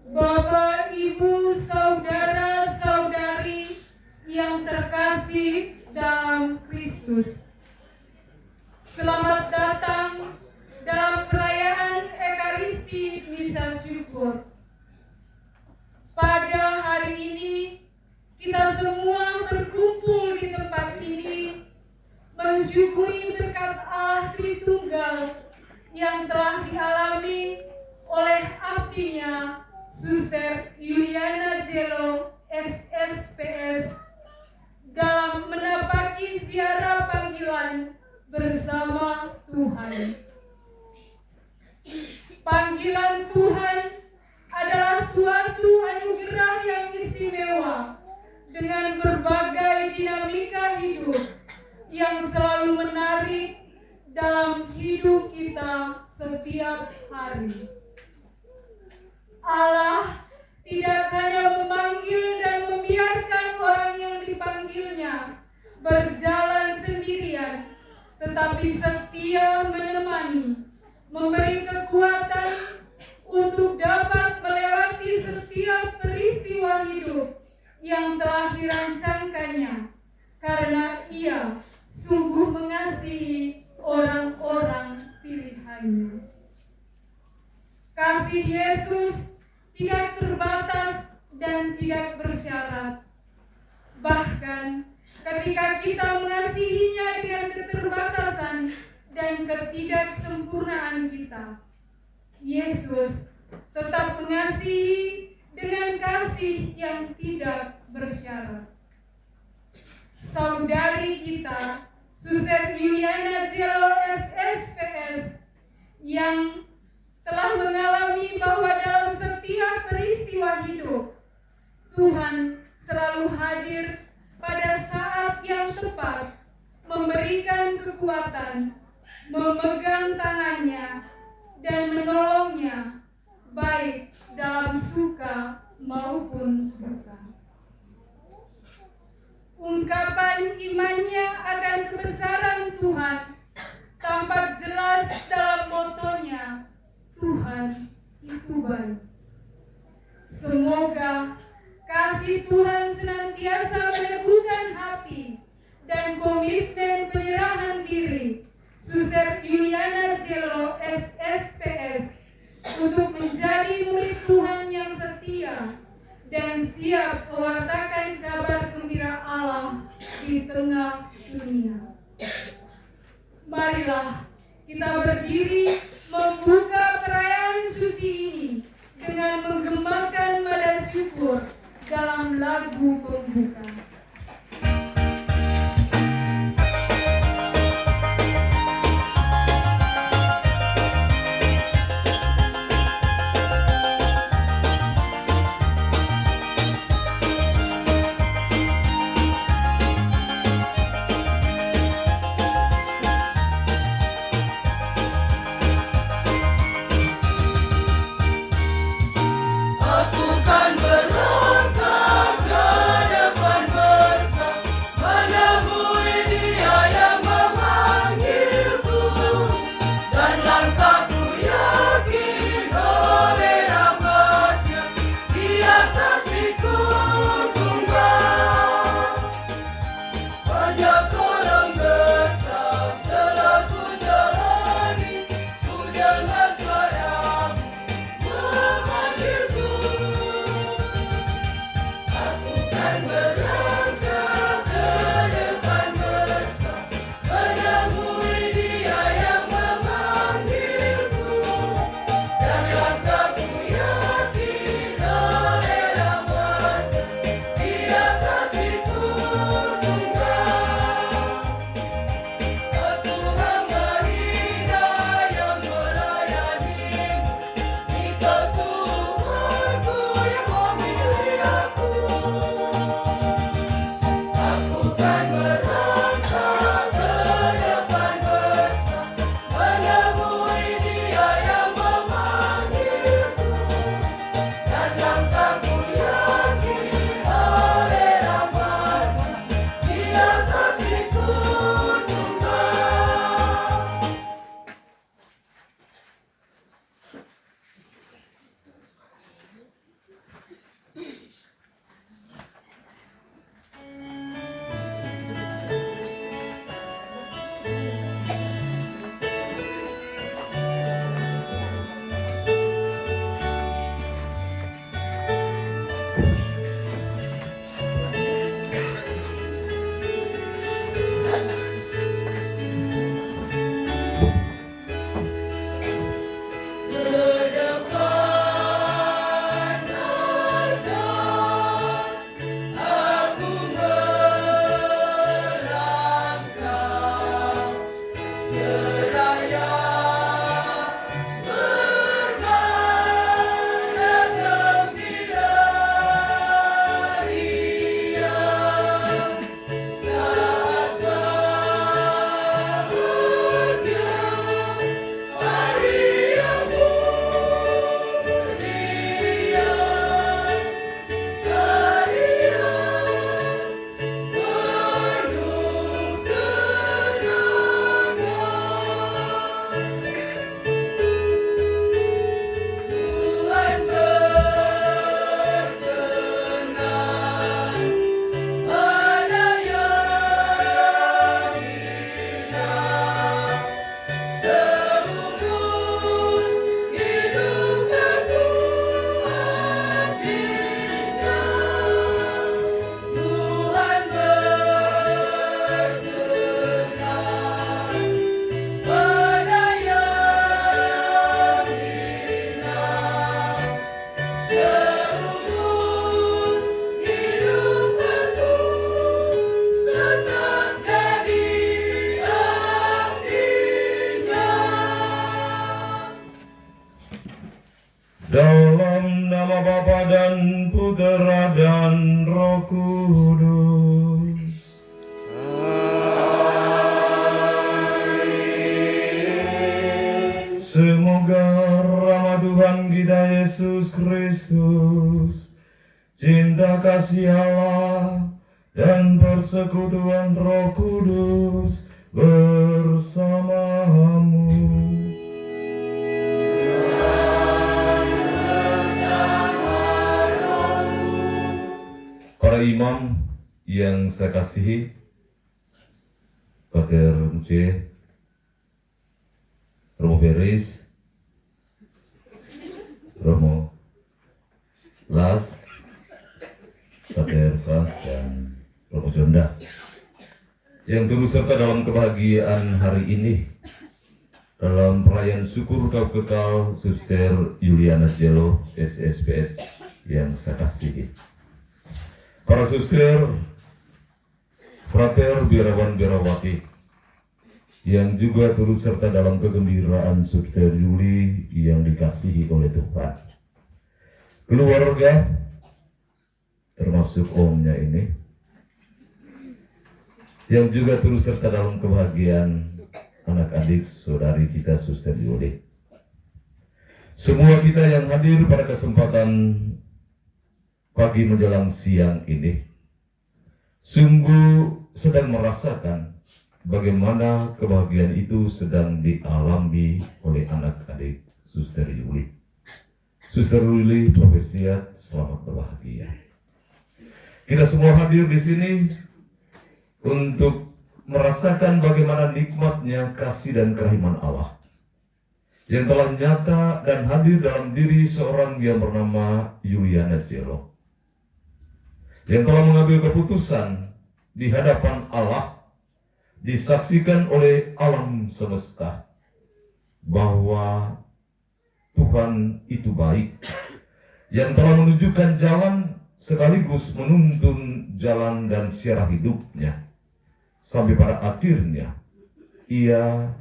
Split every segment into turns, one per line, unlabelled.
Bapak, Ibu, saudara-saudari yang terkasih dalam Kristus. Selamat datang dalam perayaan Ekaristi Misa Syukur. Pada hari ini, kita semua berkumpul di tempat ini mensyukuri berkat Allah Tritunggal yang telah dialami oleh abdinya Suster Yuliana Jello SSPS dalam menapaki ziarah panggilan bersama Tuhan. Panggilan Tuhan adalah suatu anugerah yang istimewa dengan berbagai dinamika hidup yang selalu menarik dalam hidup kita setiap hari. Allah tidak hanya memanggil dan membiarkan orang yang dipanggilnya berjalan sendirian, tetapi setia menemani, memberi kekuatan untuk dapat melewati setiap peristiwa hidup yang telah dirancangkannya, karena Ia sungguh mengasihi orang-orang pilihannya. Kasih Yesus tidak terbatas dan tidak bersyarat. Bahkan ketika kita mengasihinya dengan keterbatasan dan ketidaksempurnaan kita, Yesus tetap mengasihi dengan kasih yang tidak bersyarat. Saudari kita, Suster Yuliana Jello SSPS, yang telah mengalami bahwa dalam setiap peristiwa hidup, Tuhan selalu hadir pada saat yang tepat, memberikan kekuatan, memegang tangannya, dan menolongnya, baik dalam suka maupun duka. Ungkapan imannya akan kebesaran Tuhan tampak jelas dalam motonya, Tuhan itu baik. Semoga kasih Tuhan senantiasa meneguhkan hati dan komitmen penyerahan diri Suster Yuliana Jello SSPS untuk menjadi murid Tuhan yang setia dan siap mewartakan kabar gembira Allah di tengah dunia. Marilah kita berdiri membuka perayaan suci ini dengan menggemakan nada syukur dalam lagu pembuka.
Aku kan berlangkah ke depan. nama Bapa dan Putera dan Roh Kudus. Semoga rahmat Tuhan kita Yesus Kristus, cinta kasih Allah, dan persekutuan Roh Kudus bersamamu. Para imam yang saya kasihi, Pater Muce, Romo Beris, Romo Las, Pater Fas, dan Romo Jonda yang turut serta dalam kebahagiaan hari ini dalam perayaan syukur kau kekal Suster Juliana Jello SSPS yang saya kasihi. Para suster, frater, biarawan biarawati yang juga turut serta dalam kegembiraan Suster Yuli yang dikasihi oleh Tuhan. Keluarga, termasuk omnya ini, yang juga turut serta dalam kebahagiaan anak-adik saudari kita Suster Yuli. Semua kita yang hadir pada kesempatan pagi menjelang siang ini sungguh sedang merasakan bagaimana kebahagiaan itu sedang dialami oleh anak-adik Suster Yuli. Suster Yuli Profesiat, selamat berbahagia. Kita semua hadir di sini untuk merasakan bagaimana nikmatnya kasih dan kerahiman Allah yang telah nyata dan hadir dalam diri seorang yang bernama Juliana Jello, yang telah mengambil keputusan di hadapan Allah, disaksikan oleh alam semesta bahwa Tuhan itu baik, yang telah menunjukkan jalan sekaligus menuntun jalan dan siara hidupnya, sampai pada akhirnya ia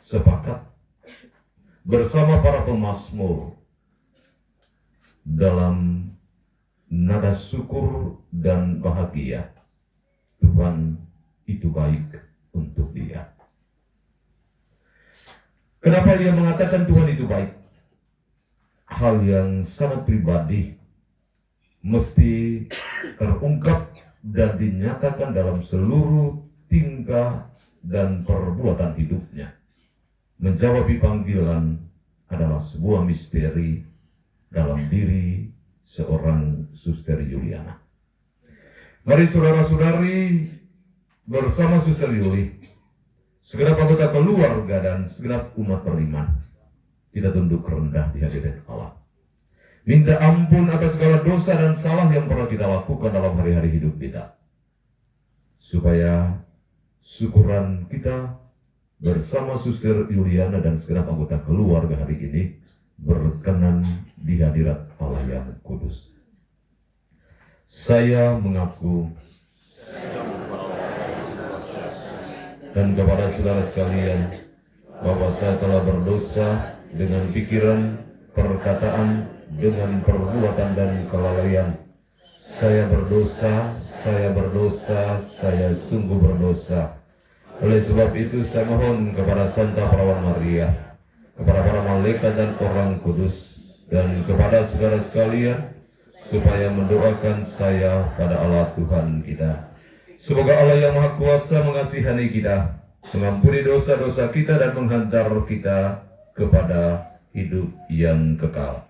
sepakat bersama para pemazmur dalam nada syukur dan bahagia. Tuhan itu baik untuk dia. Kenapa dia mengatakan Tuhan itu baik? Hal yang sangat pribadi mesti terungkap dan dinyatakan dalam seluruh tingkah dan perbuatan hidupnya. Menjawab panggilan adalah sebuah misteri dalam diri seorang Suster Juliana. Mari saudara-saudari bersama Suster Yuli, segenap anggota keluarga dan segenap umat beriman, kita tunduk rendah di hadirat Allah. Minta ampun atas segala dosa dan salah yang pernah kita lakukan dalam hari-hari hidup kita, supaya syukuran kita bersama Suster Juliana dan segenap anggota keluarga hari ini berkenan di hadirat Allah yang kudus. Saya mengaku dan kepada saudara sekalian bahwa saya telah berdosa dengan pikiran, perkataan, dengan perbuatan dan kelalaian. Saya berdosa, saya sungguh berdosa. Oleh sebab itu saya mohon kepada Santa Perawan Maria, kepada para malaikat dan orang kudus, dan kepada saudara sekalian, supaya mendoakan saya pada Allah Tuhan kita. Semoga Allah yang Maha Kuasa mengasihani kita, mengampuni dosa-dosa kita dan menghantar kita kepada hidup yang kekal.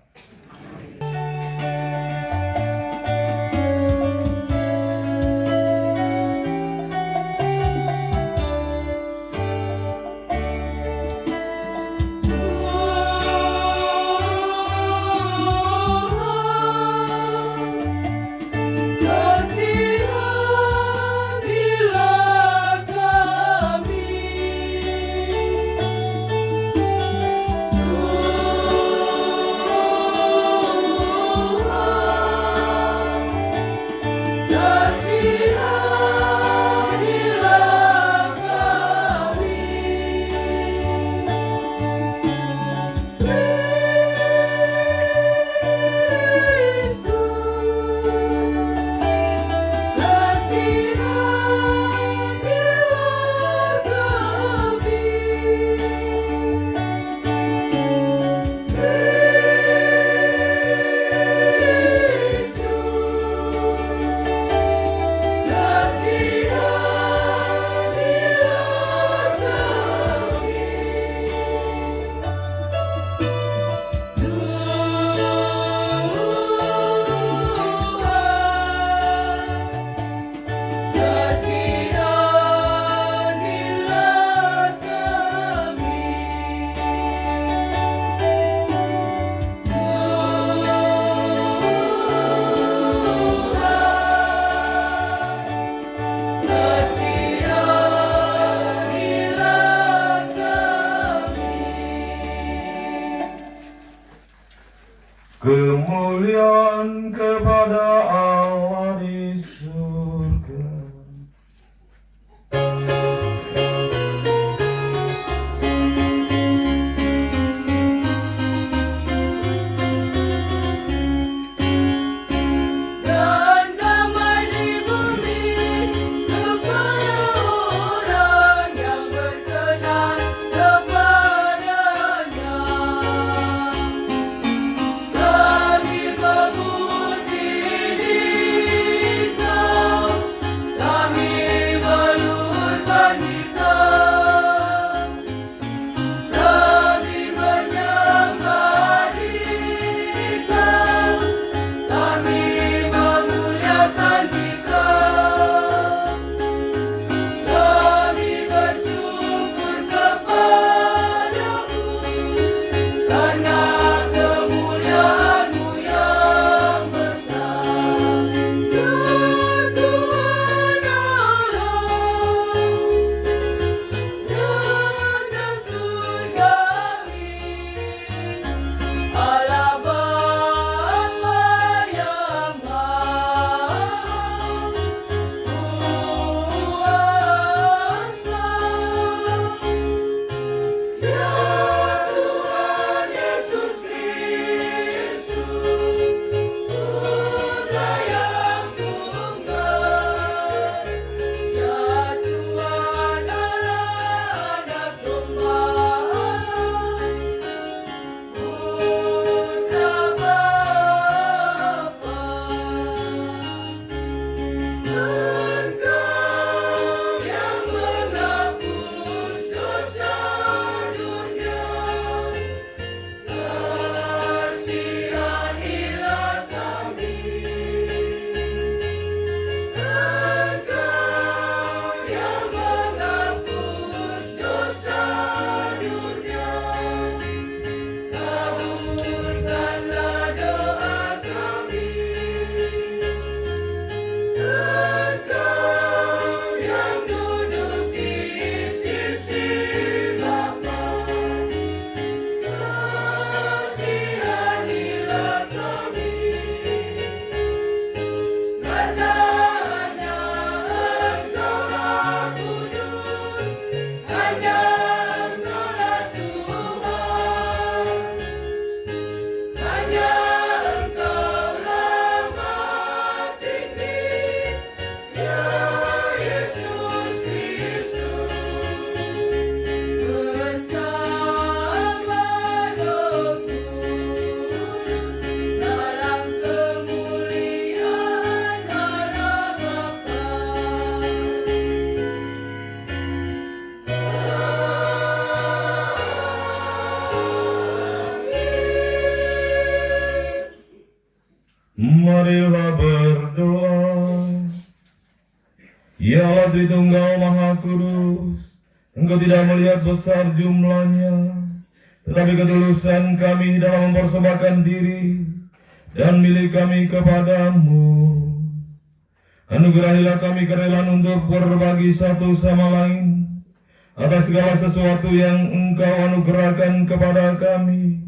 Tuhan kepada Allah di surga.
Dan damai di bumi kepada orang yang berkenan kepadanya. Kami memuji Dikau, kami meluhurkan Dikau, kami menyembah Dikau, kami memuliakan Dikau, kami bersyukur kepadamu karena kemuliaan-Mu yang besar. Ya Tuhan Allah, Raja surgawi, Allah Bapa yang Maha Kuasa. Ya Tuhan Yesus Kristus, Putra yang tunggal. Ya Tuhan Allah, Anak Domba Allah, Putra Bapa. Engkau yang menghapus dosa dunia, kasihanilah kami. Engkau yang menghapus dosa dunia, kabulkanlah doa kami. Engkau yang duduk di sisi Bapa, kasihanilah kami. Karena hanya Engkaulah kudus, hanya Engkaulah Tuhan, hanya Engkaulah Maha Tinggi, ya Yesus Kristus, bersama Roh Kudus, dalam kemuliaan Allah Bapa. Amin.
Marilah berdoa. Ya Allah Tritunggal Maha Kudus, Engkau tidak melihat besar jumlahnya, tetapi ketulusan kami dalam mempersembahkan diri dan milik kami kepadamu. Anugerahilah kami kerelaan untuk berbagi satu sama lain atas segala sesuatu yang Engkau anugerahkan kepada kami.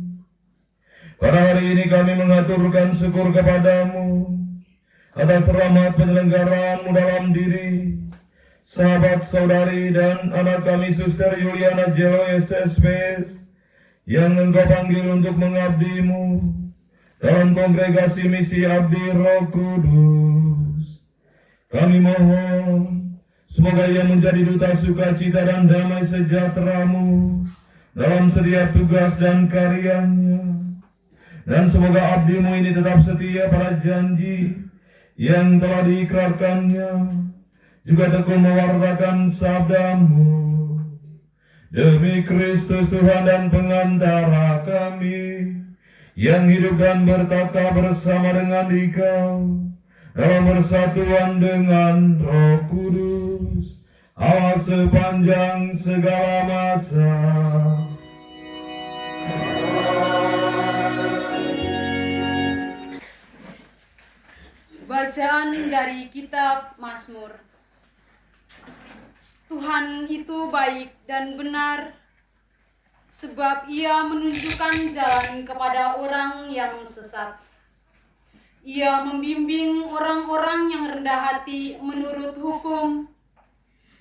Pada hari ini kami mengaturkan syukur kepadamu atas rahmat penyelenggaraanmu dalam diri sahabat saudari dan anak kami Suster Yuliana Jelo SSPS yang Engkau panggil untuk mengabdimu dalam kongregasi misi Abdi Roh Kudus. Kami mohon semoga ia menjadi duta sukacita dan damai sejahtera-Mu dalam setiap tugas dan karyanya. Dan semoga abdi-Mu ini tetap setia pada janji yang telah diikrarkannya, juga tekun mewartakan sabda-Mu. Demi Kristus Tuhan dan pengantara kami, yang hidup dan bertata bersama dengan Dikau, dalam persatuan dengan Roh Kudus, Allah sepanjang segala masa.
Bacaan dari kitab Mazmur. Tuhan itu baik dan benar, sebab Ia menunjukkan jalan kepada orang yang sesat. Ia membimbing orang-orang yang rendah hati menurut hukum,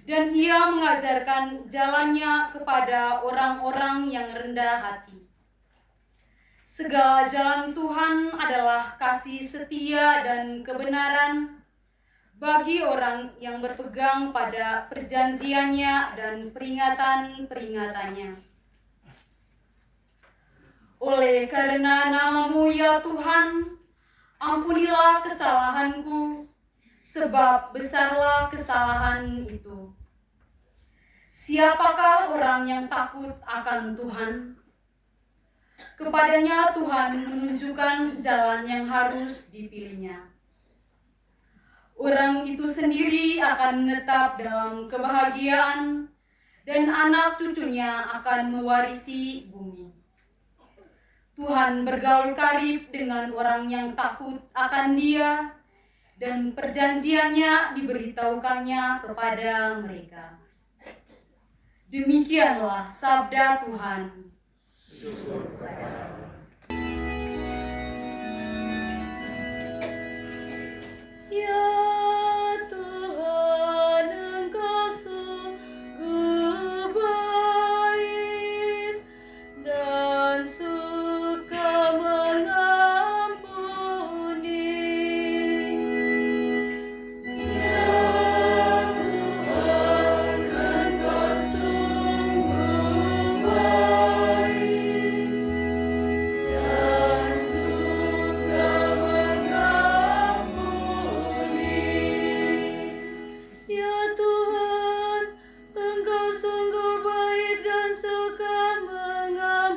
dan ia mengajarkan jalannya kepada orang-orang yang rendah hati. Segala jalan Tuhan adalah kasih setia dan kebenaran bagi orang yang berpegang pada perjanjiannya dan peringatan-peringatannya. Oleh karena nama-Mu ya Tuhan, ampunilah kesalahanku, sebab besarlah kesalahan itu. Siapakah orang yang takut akan Tuhan? Kepadanya Tuhan menunjukkan jalan yang harus dipilihnya. Orang itu sendiri akan menetap dalam kebahagiaan, dan anak cucunya akan mewarisi bumi. Tuhan bergaul karib dengan orang yang takut akan Dia, dan perjanjiannya diberitahukannya kepada mereka. Demikianlah sabda Tuhan. Ya Tuhan, Engkau sungguh baik dan suka mengampuni. Ya Tuhan, Engkau sungguh baik dan suka mengampuni. Ya Tuhan, Engkau sungguh baik dan suka mengampuni.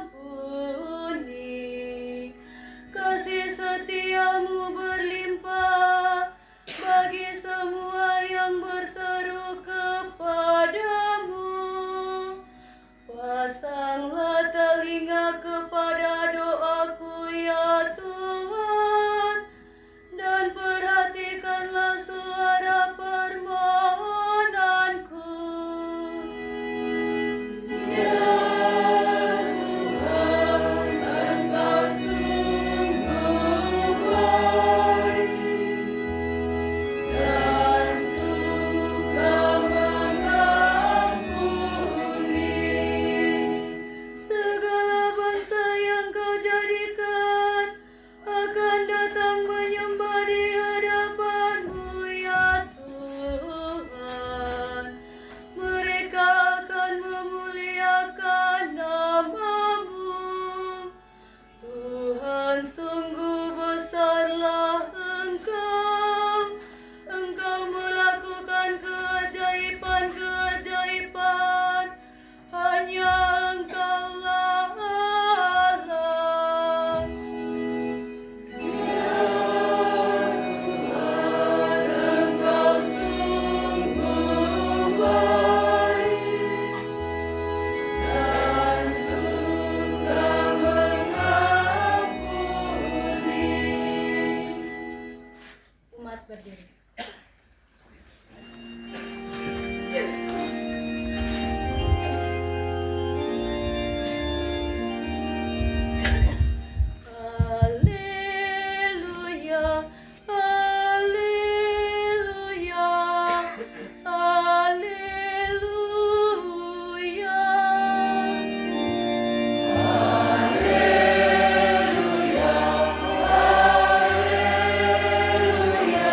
Kasih setiamu berlimpah bagi semua yang berseru kepadamu. Pasanglah telinga kepada doaku ya Tuhan, dan perhatikanlah suara permohonanku. Ya Tuhan, Engkau sungguh baik dan suka mengampuni. Segala bangsa yang Kau jadikan akan datang menyembah di hadapan-Mu ya Tuhan. Mereka akan memuliakan nama-Mu. Tuhan, sungguh besarlah Engkau. Engkau melakukan keajaiban-keajaiban. Hanya Engkaulah Allah. Ya Tuhan, Engkau sungguh baik dan suka mengampuni. Umat berdiri. Haleluya, haleluya, haleluya. Haleluya, haleluya,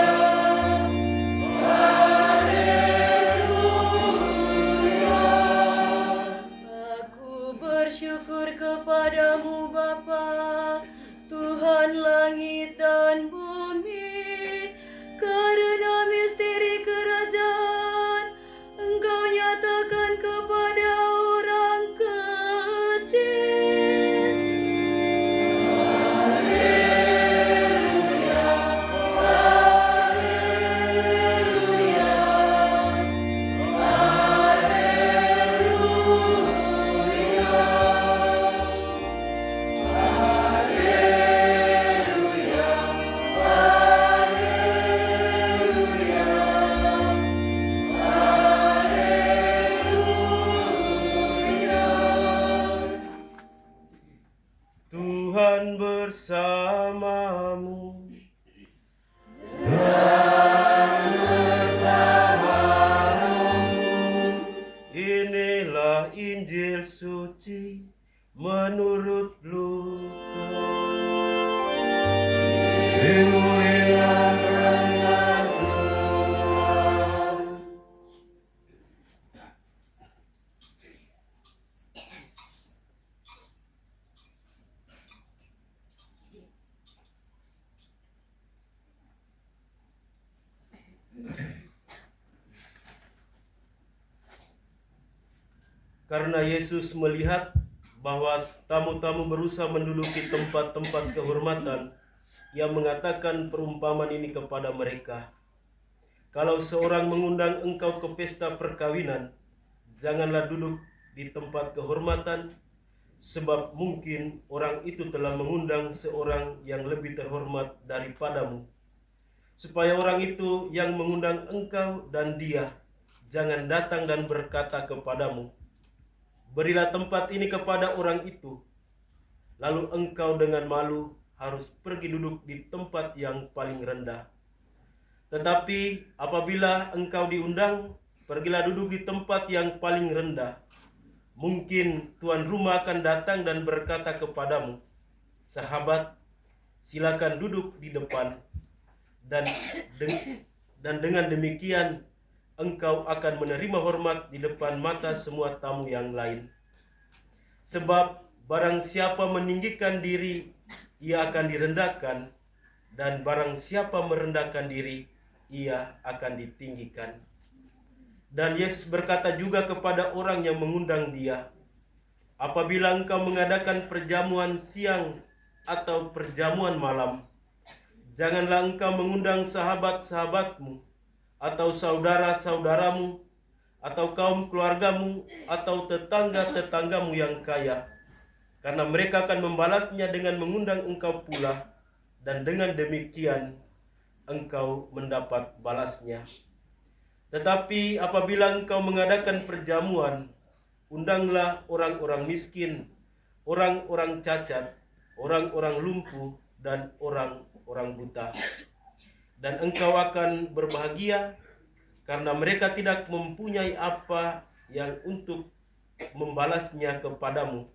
dimuliakanlah Tuhan.
Karena Yesus melihat bahwa tamu-tamu berusaha menduduki tempat-tempat kehormatan, Ia mengatakan perumpamaan ini kepada mereka. Kalau seorang mengundang engkau ke pesta perkawinan, janganlah duduk di tempat kehormatan, sebab mungkin orang itu telah mengundang seorang yang lebih terhormat daripadamu. Supaya orang itu yang mengundang engkau dan dia jangan datang dan berkata kepadamu, berilah tempat ini kepada orang itu. Lalu engkau dengan malu harus pergi duduk di tempat yang paling rendah. Tetapi apabila engkau diundang, pergilah duduk di tempat yang paling rendah. Mungkin tuan rumah akan datang dan berkata kepadamu, sahabat, silakan duduk di depan. Dan dengan demikian engkau akan menerima hormat di depan mata semua tamu yang lain. Sebab barang siapa meninggikan diri, ia akan direndahkan, dan barang siapa merendahkan diri, ia akan ditinggikan. Dan Yesus berkata juga kepada orang yang mengundang dia, apabila engkau mengadakan perjamuan siang atau perjamuan malam, janganlah engkau mengundang sahabat-sahabatmu, atau saudara-saudaramu, atau kaum keluargamu, atau tetangga-tetanggamu yang kaya, karena mereka akan membalasnya dengan mengundang engkau pula, dan dengan demikian engkau mendapat balasnya. Tetapi apabila engkau mengadakan perjamuan, undanglah orang-orang miskin, orang-orang cacat, orang-orang lumpuh, dan orang-orang buta. Dan engkau akan berbahagia, karena mereka tidak mempunyai apa yang untuk membalasnya kepadamu,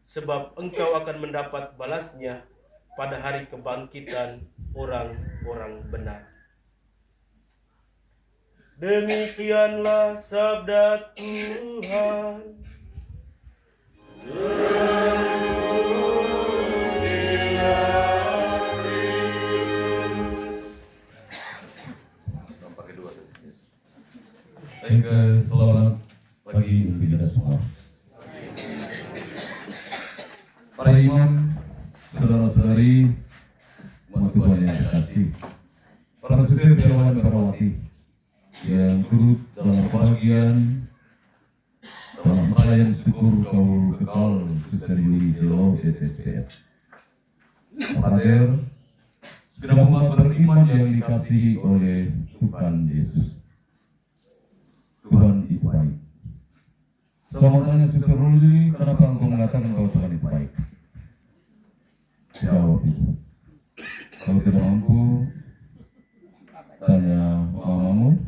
sebab engkau akan mendapat balasnya pada hari kebangkitan orang-orang benar. Demikianlah sabda Tuhan.
Selamat pagi kita semua. Para imam, saudara-saudari, umat Tuhan yang terkasih, para sisir biarawan Perawati yang turut dalam bagian dalam perayaan syukur kaul kekal Sukardi Jelo SSPS. Hadir segenap umat beriman yang dikasihi oleh Tuhan Yesus. Tuhan itu baik. Selamat tanya Suster Ruli, kenapa engkau mengatakan bahwa Tuhan itu baik? Jawab itu. Kalau tidak mampu, tanya mamamu.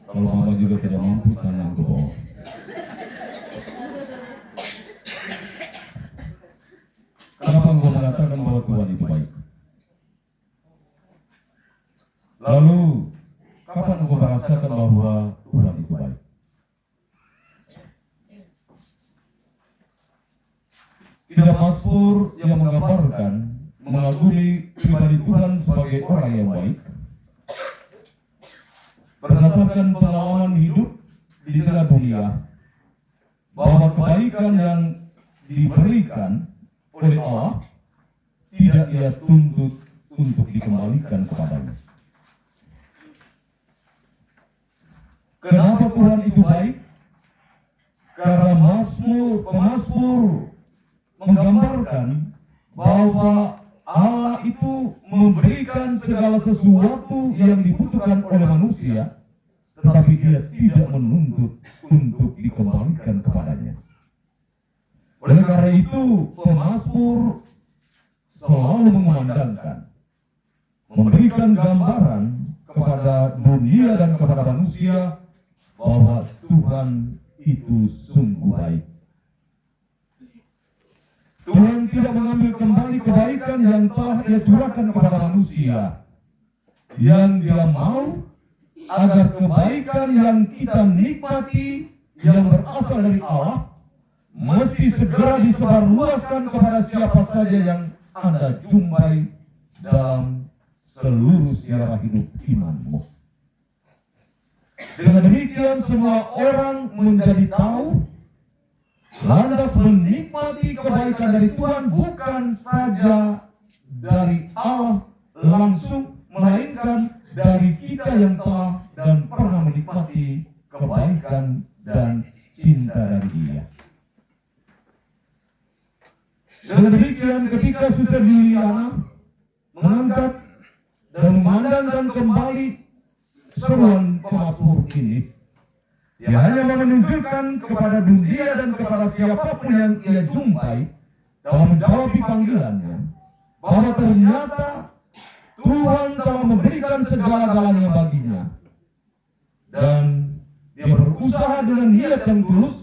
Kalau mama juga tidak mampu, tanya engkau. Kenapa engkau mengatakan bahwa Tuhan itu baik? Lalu, kapan engkau merasakan bahwa Tuhan itu baik? Tidak Mazmur yang menggambarkan, mengagumi pribadi Tuhan sebagai orang yang baik, berdasarkan pengalaman hidup di tengah dunia, bahwa kebaikan yang diberikan oleh Allah tidak ia tuntut untuk dikembalikan kepadanya. Kenapa Tuhan itu baik? Karena pemazmur menggambarkan bahwa Allah itu memberikan segala sesuatu yang dibutuhkan oleh manusia, tetapi Dia tidak menuntut untuk dikembalikan kepadanya. Oleh karena itu, pemazmur selalu mengumandangkan, memberikan gambaran kepada dunia dan kepada manusia bahwa Tuhan itu sungguh baik. Tuhan tidak mengambil kembali kebaikan yang telah Ia curahkan kepada manusia. Yang Dia mau agar kebaikan yang kita nikmati yang berasal dari Allah mesti segera disebarluaskan kepada siapa saja yang Anda jumpai dalam seluruh siara hidup imanmu. Dengan demikian semua orang menjadi tahu, lantas menikmati kebaikan dari Tuhan bukan saja dari Allah langsung, melainkan dari kita yang telah dan pernah menikmati kebaikan dan cinta dari Dia. Dengan demikian ketika Suster Juliana mengangkat dan memandangkan kembali seruan pemazmur ini, Dia hanya menunjukkan kepada dunia dan kepada siapapun yang Ia jumpai dalam menjawab panggilannya, bahwa ternyata Tuhan telah memberikan segala-galanya baginya, dan Dia berusaha dengan niat yang tulus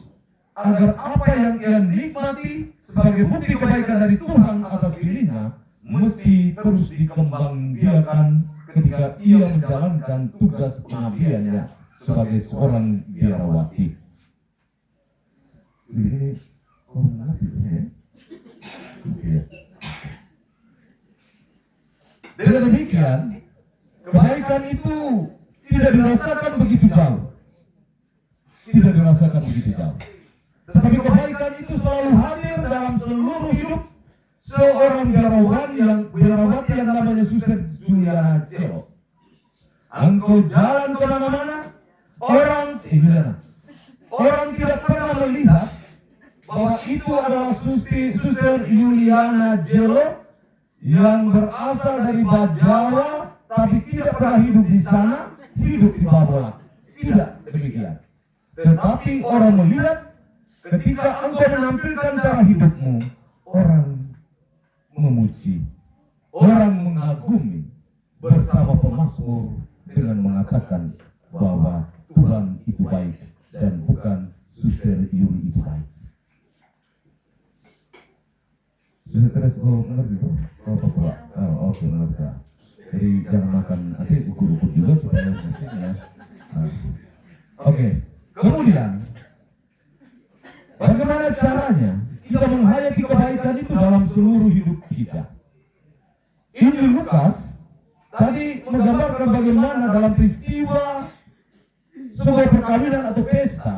agar apa yang Ia nikmati sebagai bukti kebaikan dari Tuhan atas dirinya mesti terus dikembangbiakan ketika Ia menjalankan tugas pengabdiannya sebagai seorang biarawati. Ini dengan demikian, kebaikan itu tidak dirasakan begitu jauh. Tidak dirasakan begitu jauh. Tetapi kebaikan itu selalu hadir dalam seluruh hidup seorang biarawati yang namanya Suster Juliana Jello. Engkau jalan kemana-mana, orang tidak pernah melihat bahwa itu adalah Suster Juliana Jello yang berasal dari Bajawa, tapi tidak pernah hidup di sana, hidup di Babolat. Tidak demikian. Tetapi orang melihat ketika engkau menampilkan cara hidupmu, orang memuji, orang mengagumi bersama pemazmur dengan mengatakan bahwa Tuhan itu baik dan bukan Suster Yuli itu baik. Sudah terus mengerti tuh? Oke, mengerti. Jadi jangan makan nanti ukur-ukur juga supaya mungkin ya. Oke. Kemudian bagaimana caranya kita menghayati kebaikan itu dalam seluruh hidup kita? Injil Lukas tadi menggambarkan bagaimana dalam peristiwa sebuah perkawinan atau pesta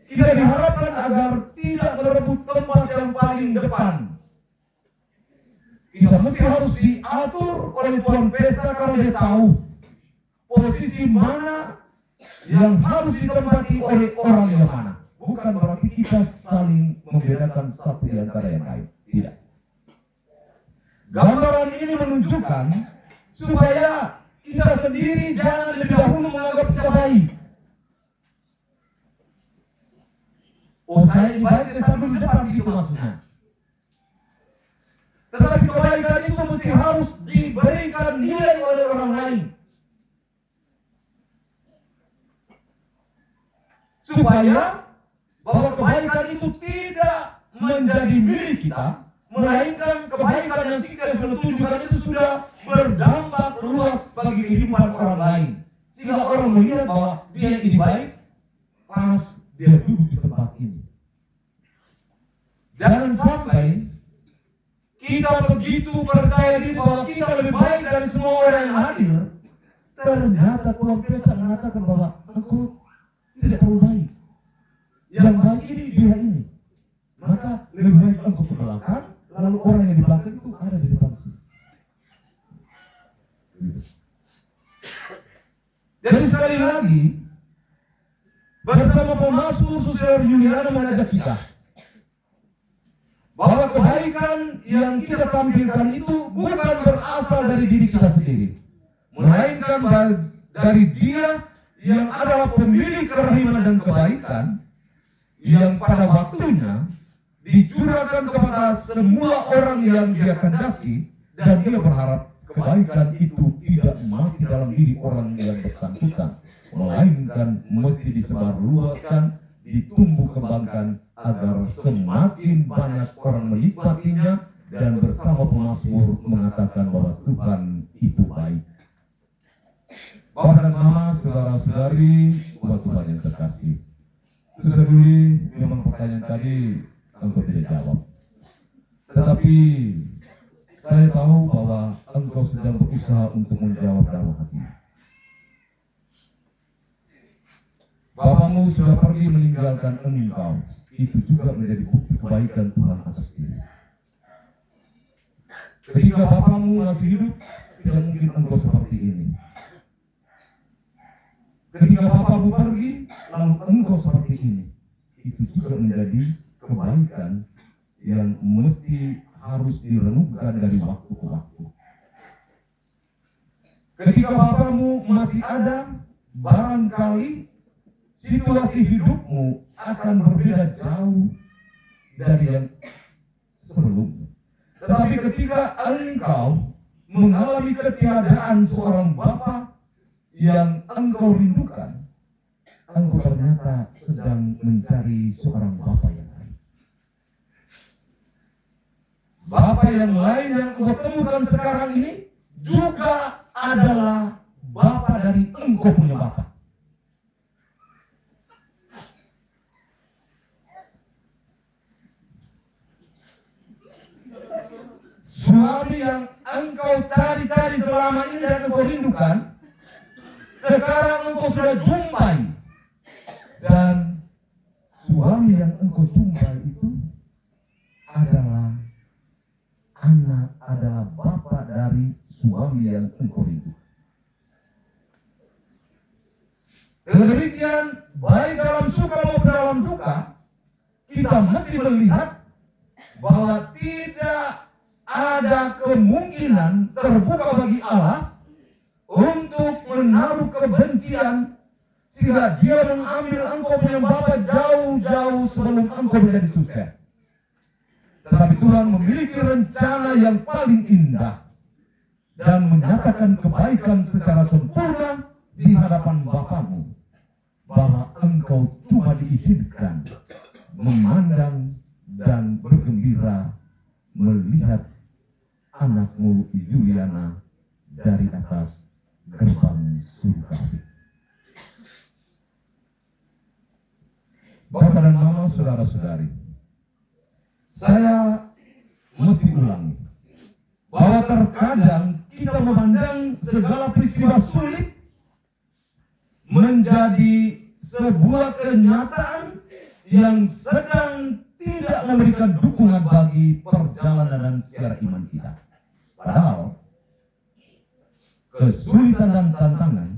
kita diharapkan agar tidak merebut tempat yang paling depan. Kita mesti harus diatur oleh tuan pesta karena dia tahu posisi mana yang harus ditempati oleh orang yang mana. Bukan berarti kita saling membedakan satu di antara yang lain. Tidak. Gambaran ini menunjukkan supaya kita sendiri jangan lebih dahulu menganggap kita baik. Oh, saya baik sampai di depan, itu maksudnya. Tetapi kebaikan itu mesti harus diberikan nilai oleh orang lain. Supaya bahwa kebaikan itu tidak menjadi milik kita, melainkan kebaikan yang kita sudah tunjukkan itu sudah berdampak luas bagi kehidupan orang lain. Sehingga orang melihat bahwa dia ini baik pas dia duduk di tempat ini. Jangan sampai kita begitu percaya diri bahwa kita lebih baik dari semua orang yang hadir, ternyata tuan pesta mengatakan bahwa engkau tidak terlalu baik. Yang baik ini dia ini. Maka lebih baik engkau ke belakang, lalu orang yang di belakang itu ada di depan sini. Jadi sekali lagi, bersama pemazmur Suster Juliana mengajak kita bahwa kebaikan yang kita tampilkan itu bukan berasal dari diri kita sendiri, melainkan dari Dia yang adalah pemilik kerahiman dan kebaikan, yang pada waktunya dicurahkan kepada semua orang yang Dia kehendaki, dan Dia berharap kebaikan itu tidak mati dalam diri orang yang bersangkutan, melainkan mesti disebarluaskan, ditumbuh kembangkan agar semakin banyak orang menikmatinya dan bersama pemazmur mengatakan bahwa Tuhan itu baik. Bapak dan Mama, saudara-saudari, umat Tuhan yang terkasih. Susah dulu, memang pertanyaan tadi engkau tidak jawab. Tetapi saya tahu bahwa engkau sedang berusaha untuk menjawab dalam hati. Bapamu sudah pergi meninggalkan engkau. Itu juga menjadi bukti kebaikan Tuhan atas diri. Ketika bapamu masih hidup, tidak mungkin engkau seperti ini. Ketika bapamu pergi, lalu engkau seperti ini. Itu juga menjadi kebaikan yang mesti harus direnungkan dari waktu ke waktu. Ketika bapamu masih ada, barangkali situasi hidupmu akan berbeda jauh dari yang sebelumnya. Tetapi ketika engkau mengalami ketiadaan seorang bapa yang engkau rindukan, engkau ternyata sedang mencari seorang bapa yang lain. Bapa yang lain yang engkau temukan sekarang ini juga adalah bapa dari engkau punya bapa. Suami yang engkau cari-cari selama ini dan engkau rindukan, sekarang engkau sudah jumpai. Dan suami yang engkau jumpai itu adalah bapa dari suami yang engkau rindukan. Dengan demikian, baik dalam suka maupun dalam duka, kita mesti melihat bahwa tidak ada kemungkinan terbuka bagi Allah untuk menaruh kebencian sehingga dia mengambil engkau punya bapa jauh-jauh sebelum engkau menjadi sukses. Tetapi Tuhan memiliki rencana yang paling indah dan menyatakan kebaikan secara sempurna di hadapan Bapamu, bahwa engkau cuma diizinkan memandang dan bergembira melihat anakmu Yuliana dari atas gerbang surga. Bapak dan Mama, saudara-saudari, saya mesti ulangi bahwa terkadang kita memandang segala peristiwa sulit menjadi sebuah kenyataan yang sedang tidak memberikan dukungan bagi perjalanan dan secara iman kita. Padahal kesulitan dan tantangan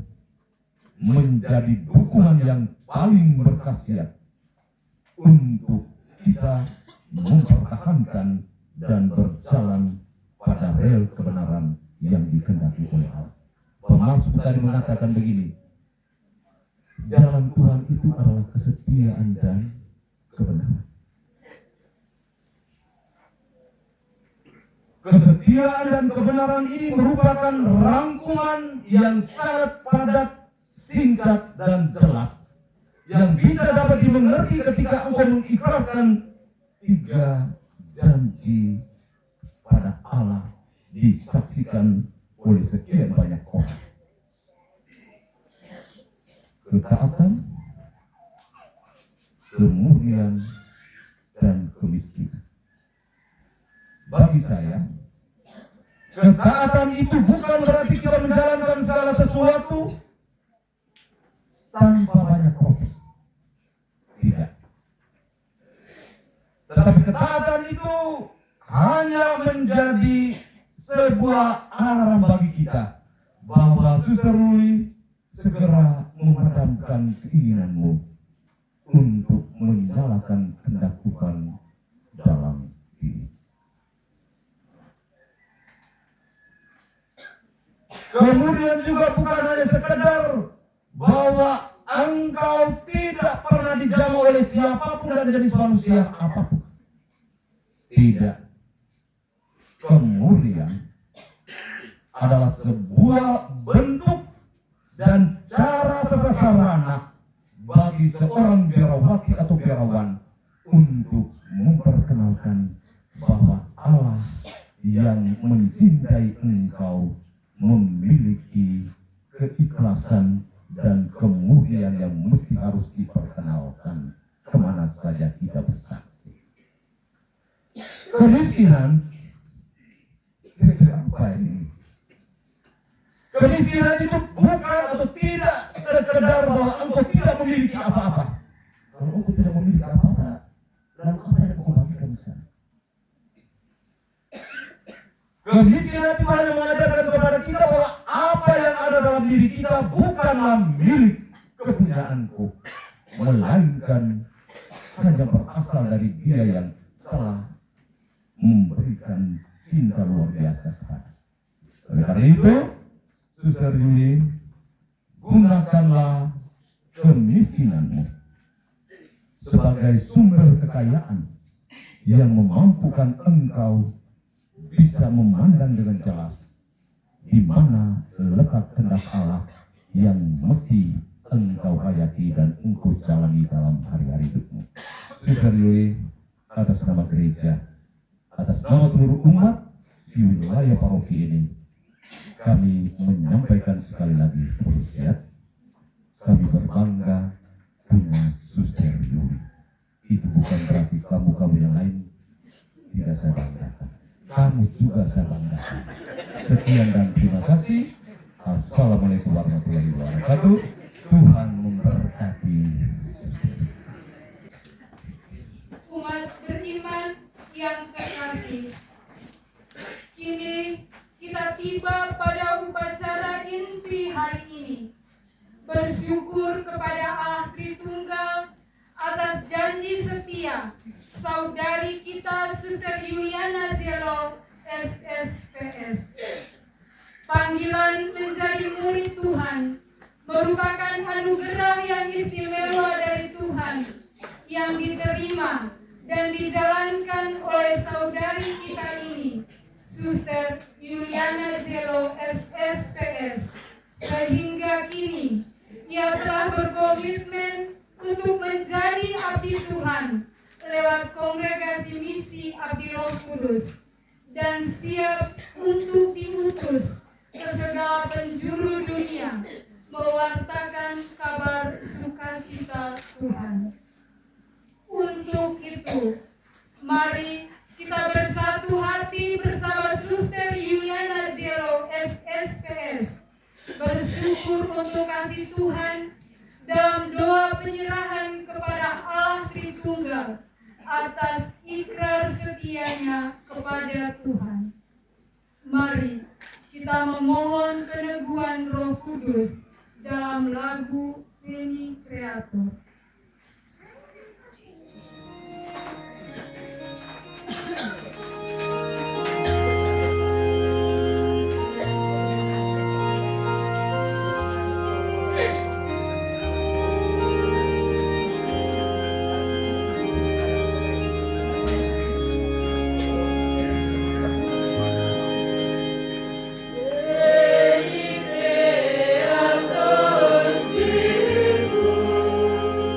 menjadi dukungan yang paling berkhasiat untuk kita mempertahankan dan berjalan pada rel kebenaran yang dikehendaki oleh Allah. Pemasmur tadi mengatakan begini, jalan Tuhan itu adalah kesetiaan dan kebenaran. Kesetiaan dan kebenaran ini merupakan rangkuman yang sangat padat, singkat, dan jelas, yang bisa dapat dimengerti ketika engkau mengikrarkan 3 janji pada Allah disaksikan oleh sekian banyak orang. Ketaatan, kemurnian, dan kemiskinan. Bagi saya, ketaatan itu bukan berarti kita menjalankan segala sesuatu tanpa banyak proses. Tidak. Tetapi ketaatan itu hanya menjadi sebuah alarm bagi kita bahwa Suster Ruli segera memadamkan keinginanmu untuk menyalakan kehendak Tuhan dalam diri. Kemudian juga bukan hanya sekedar bahwa engkau tidak pernah dijamu oleh siapapun dan jenis manusia apapun. Tidak. Kemuliaan adalah sebuah bentuk dan cara serta sarana bagi seorang biarawati atau sugestiawan untuk memperkenalkan bahwa Allah yang mencintai engkau memiliki keikhlasan dan kemudian yang mesti harus diperkenalkan kemana saja kita bersaksi. Kemiskinan, kira-kira apa ini? Kemiskinan itu bukan atau tidak sekedar bahwa engkau tidak memiliki apa-apa. Kalau engkau tidak memiliki apa-apa, lalu apa yang engkau bagikan di sana? Kemiskinan itu hanya mengajarkan kepada kita bahwa apa yang ada dalam diri kita bukanlah milik kepunyaanku, melainkan hanya berasal dari Dia yang telah memberikan cinta luar biasa kepada. Oleh karena itu, Suster Yuli, gunakanlah kemiskinanmu sebagai sumber kekayaan yang memampukan engkau bisa memandang dengan jelas di mana letak kehendak Allah yang mesti engkau hayati dan engkau jalani dalam hari-hari hidupmu. Suster Yuli, atas nama gereja, atas nama seluruh umat di wilayah paroki ini, kami menyampaikan sekali lagi pujian. Kami berbangga punya Suster Yuli. Itu bukan berarti kamu yang lain tidak saya banggakan. Kamu juga saya banggakan. Sekian dan terima kasih. Assalamualaikum warahmatullahi wabarakatuh. Tuhan memberkati.
Umat beriman yang terkasih, kini kita tiba pada upacara inti hari ini. Bersyukur kepada Allah Tritunggal atas janji setia saudari kita Suster Yuliana Zelo SSPS. Panggilan menjadi murid Tuhan merupakan anugerah yang istimewa dari Tuhan yang diterima dan dijalankan oleh saudari kita ini, Suster Yuliana Zelo SSPS, sehingga kini ia telah berkomitmen untuk menjadi abdi Tuhan lewat kongregasi misi Abdi Roh Kudus dan siap untuk diutus ke segala penjuru dunia mewartakan kabar sukacita Tuhan. Untuk itu, mari kita bersatu hati bersama Suster Yuliana Zelo SSPS bersyukur untuk kasih Tuhan dalam doa penyerahan kepada Allah Tritunggal atas ikrar setianya kepada Tuhan. Mari kita memohon peneguhan Roh Kudus dalam lagu Veni Creator.
Veni Creator Spiritus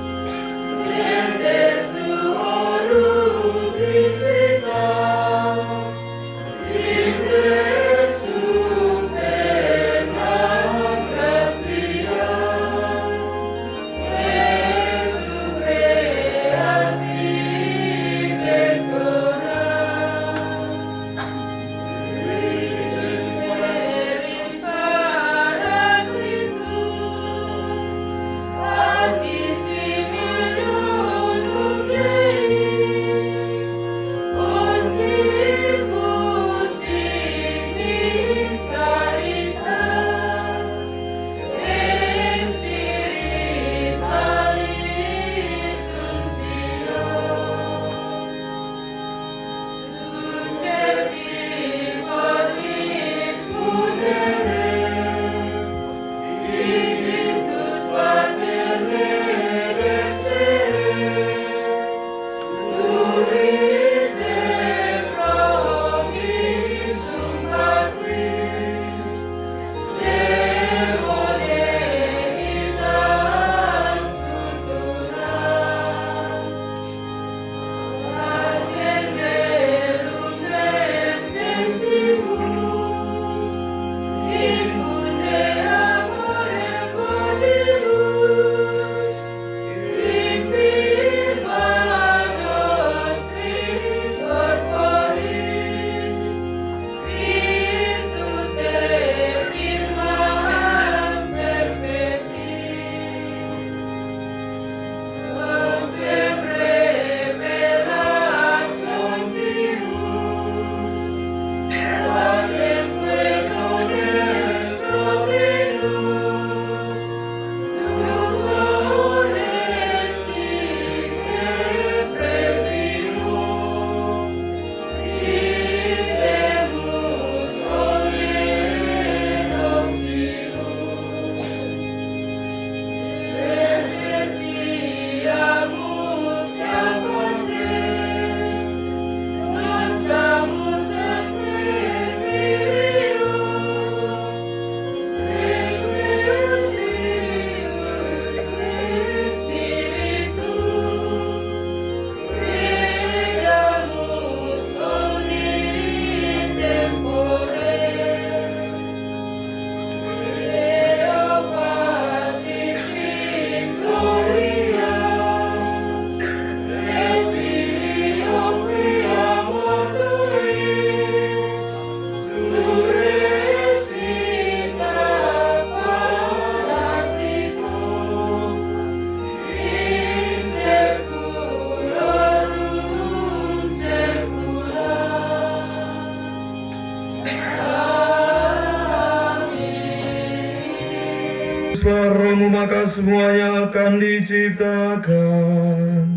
Kuduslah Rohmu, maka semuanya akan diciptakan.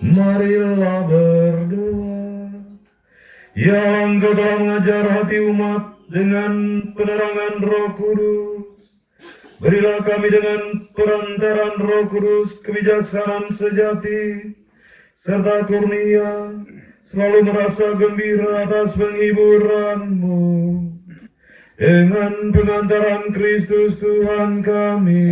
Marilah berdoa. Ya Engkau telah mengajar hati umat dengan penerangan Roh Kudus. Berilah kami dengan perantaran Roh Kudus kebijaksanaan sejati serta kurnia, selalu merasa gembira atas penghiburan-Mu. Dengan pengantaran Kristus Tuhan kami.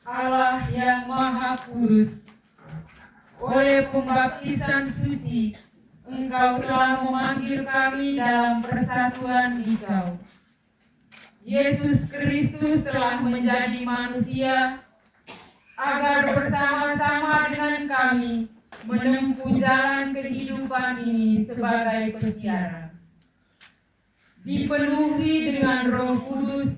Allah yang Maha Kudus, oleh pembaptisan suci, Engkau telah memanggil kami dalam persatuan Dikau. Yesus Kristus telah menjadi manusia agar bersama-sama dengan kami menempuh jalan kehidupan ini sebagai pesiaran. Dipenuhi dengan Roh Kudus,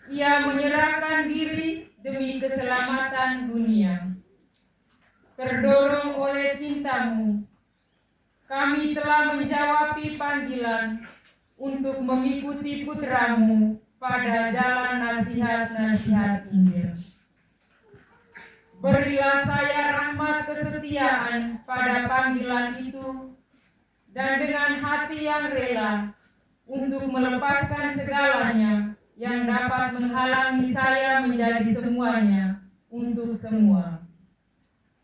Ia menyerahkan diri demi keselamatan dunia. Terdorong oleh cinta-Mu, kami telah menjawabi panggilan untuk mengikuti Putra-Mu pada jalan nasihat-nasihat Injil. Berilah saya rahmat kesetiaan pada panggilan itu, dan dengan hati yang rela untuk melepaskan segalanya yang dapat menghalangi saya menjadi semuanya untuk semua.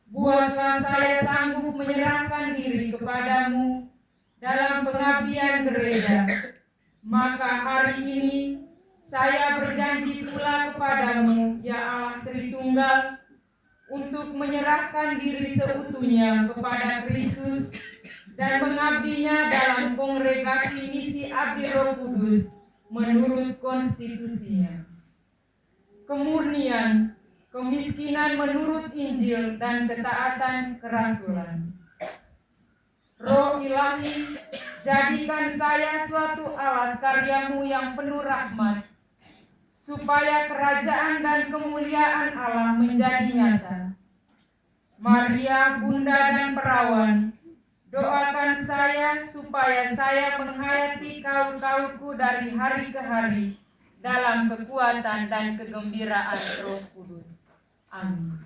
Buatlah saya sanggup menyerahkan diri kepadamu dalam pengabdian gereja. Maka hari ini saya berjanji pula kepadamu, ya Allah Tritunggal, untuk menyerahkan diri seutuhnya kepada Kristus dan mengabdinya dalam kongregasi misi Abdi Roh Kudus menurut konstitusinya. Kemurnian, kemiskinan menurut Injil, dan ketaatan kerasulan. Roh Ilahi, jadikan saya suatu alat karya-Mu yang penuh rahmat, supaya kerajaan dan kemuliaan Allah menjadi nyata. Maria, Bunda dan Perawan, doakan saya supaya saya menghayati kaul-kaulku dari hari ke hari dalam kekuatan dan kegembiraan Roh Kudus. Amin.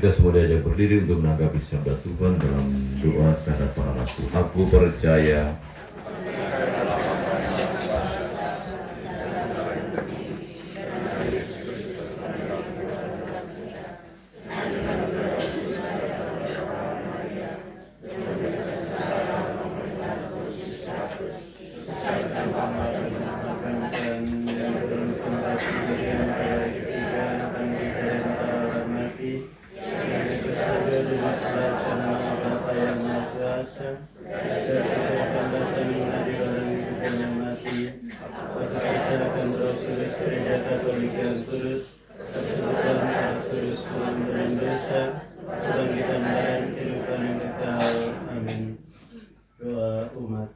Kita semua diajak berdiri untuk menanggapi sabda Tuhan dalam doa syahadat para rasul. Aku percaya
Doa umat.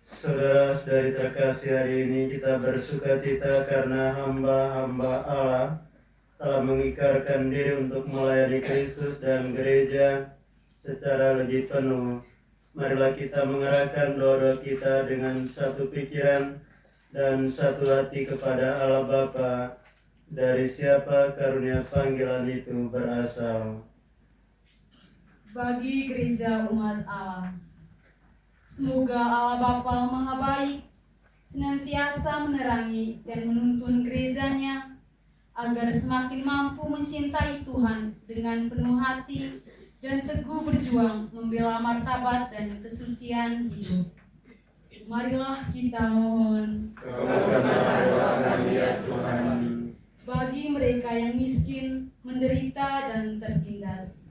Saudara-saudari terkasih, hari ini kita bersukacita karena hamba-hamba Allah telah mengikrarkan diri untuk melayani Kristus dan gereja secara lebih penuh. Marilah kita mengerahkan doa-doa kita dengan satu pikiran dan satu hati kepada Allah Bapa, dari siapa karunia panggilan itu berasal.
Bagi gereja umat Allah, semoga Allah Bapa Maha Baik senantiasa menerangi dan menuntun gerejanya agar semakin mampu mencintai Tuhan dengan penuh hati dan teguh berjuang membela martabat dan kesucian hidup. Marilah kita mohon. Bagi mereka yang miskin, menderita, dan tertindas,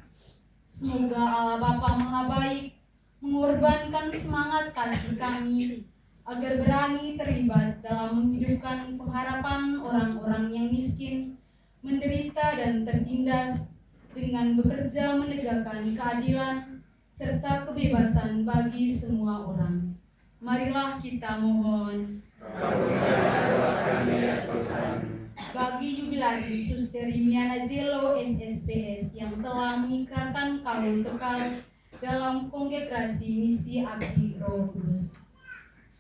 semoga Allah Bapa Maha Baik mengorbankan semangat kasih kami agar berani terlibat dalam menghidupkan pengharapan orang-orang yang miskin, menderita, dan tertindas dengan bekerja menegakkan keadilan serta kebebasan bagi semua orang. Marilah kita mohon. Bagi jubilari Suster Yuliana Jello SSPS yang telah mengikrarkan kaul kekal dalam kongregasi misi Abdi Roh Kudus,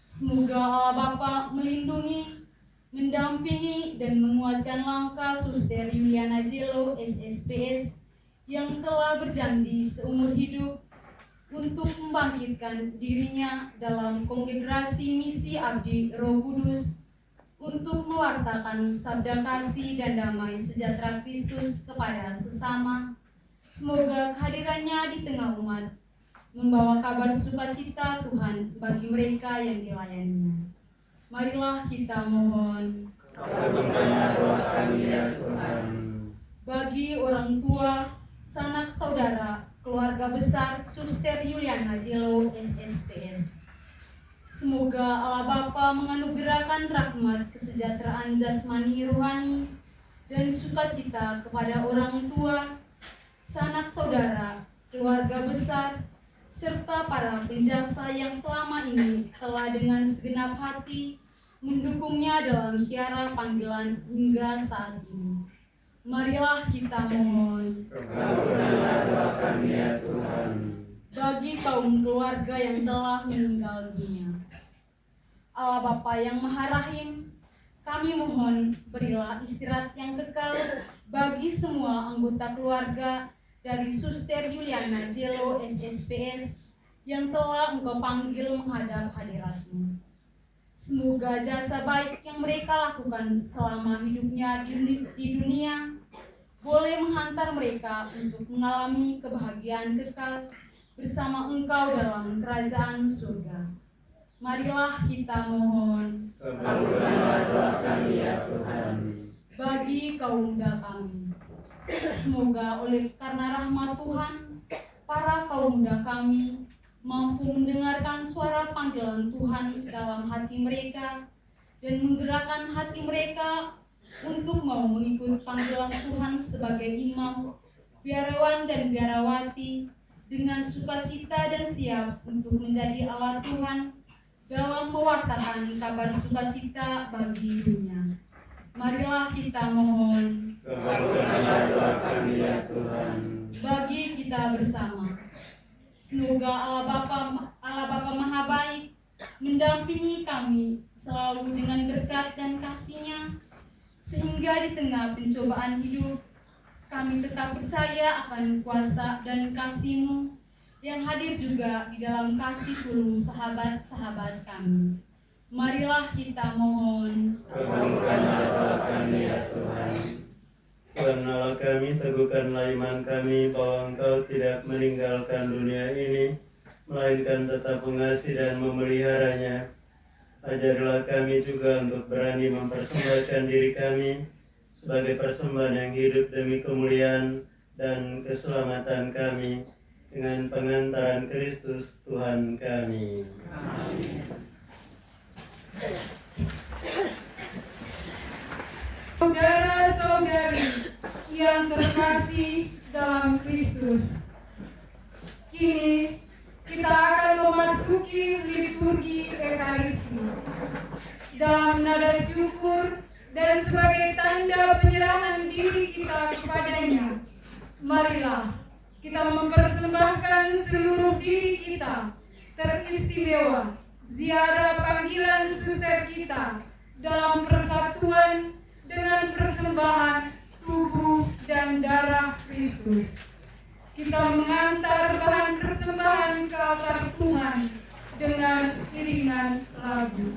semoga Allah Bapa melindungi, mendampingi, dan menguatkan langkah Suster Yuliana Jello SSPS yang telah berjanji seumur hidup untuk membangkitkan dirinya dalam kongregasi misi Abdi Roh Kudus untuk mewartakan sabda kasih dan damai sejahtera Kristus kepada sesama. Semoga kehadirannya di tengah umat membawa kabar sukacita Tuhan bagi mereka yang dilayaninya. Marilah kita mohon. Bagi orang tua, sanak saudara, keluarga besar Suster Yuliana Jello SSPS, semoga Allah Bapa menganugerahkan rahmat kesejahteraan jasmani rohani dan sukacita kepada orang tua, sanak saudara, keluarga besar, serta para penjasa yang selama ini telah dengan segenap hati mendukungnya dalam siara panggilan hingga saat ini. Marilah kita mohon. Bagi kaum keluarga yang telah meninggal dunia, Allah Bapa yang Maha Rahim, kami mohon berilah istirahat yang kekal bagi semua anggota keluarga dari Suster Yuliana Jello SSPS yang telah Engkau panggil menghadap hadirat-Mu. Semoga jasa baik yang mereka lakukan selama hidupnya di dunia boleh menghantar mereka untuk mengalami kebahagiaan kekal bersama Engkau dalam kerajaan surga. Marilah kita mohon.
Kabulkanlah doa kami ya Tuhan.
Bagi kaum muda kami, semoga karena rahmat Tuhan, para kaum muda kami mampu mendengarkan suara panggilan Tuhan dalam hati mereka dan menggerakkan hati mereka untuk mau mengikut panggilan Tuhan sebagai imam, biarawan, dan biarawati dengan sukacita dan siap untuk menjadi alat Tuhan dalam mewartakan kabar sukacita bagi dunia. Marilah kita mohon.
Kabulkanlah doa kami ya Tuhan.
Bagi kita bersama, semoga Allah Bapa Maha Baik mendampingi kami selalu dengan berkat dan kasih-Nya, sehingga di tengah pencobaan hidup, kami tetap percaya akan kuasa dan kasih-Mu yang hadir juga di dalam kasih tulus sahabat-sahabat kami. Marilah kita mohon.
Kabulkanlah doa kami ya Tuhan.
Tuhan Allah kami, teguhkanlah iman kami bahwa Engkau tidak meninggalkan dunia ini, melainkan tetap mengasihi dan memeliharanya. Ajarilah kami juga untuk berani mempersembahkan diri kami sebagai persembahan yang hidup demi kemuliaan dan keselamatan kami dengan pengantaran Kristus Tuhan kami.
Saudara-saudari yang terkasih dalam Kristus, kini kita akan memasuki liturgi Ekaristi. Dalam nada syukur dan sebagai tanda penyerahan diri kita kepadanya, marilah kita mempersembahkan seluruh diri kita, teristimewa ziarah panggilan suster kita dalam persatuan dengan persembahan tubuh dan darah Kristus. Kita mengantar bahan persembahan ke altar Tuhan dengan iringan lagu.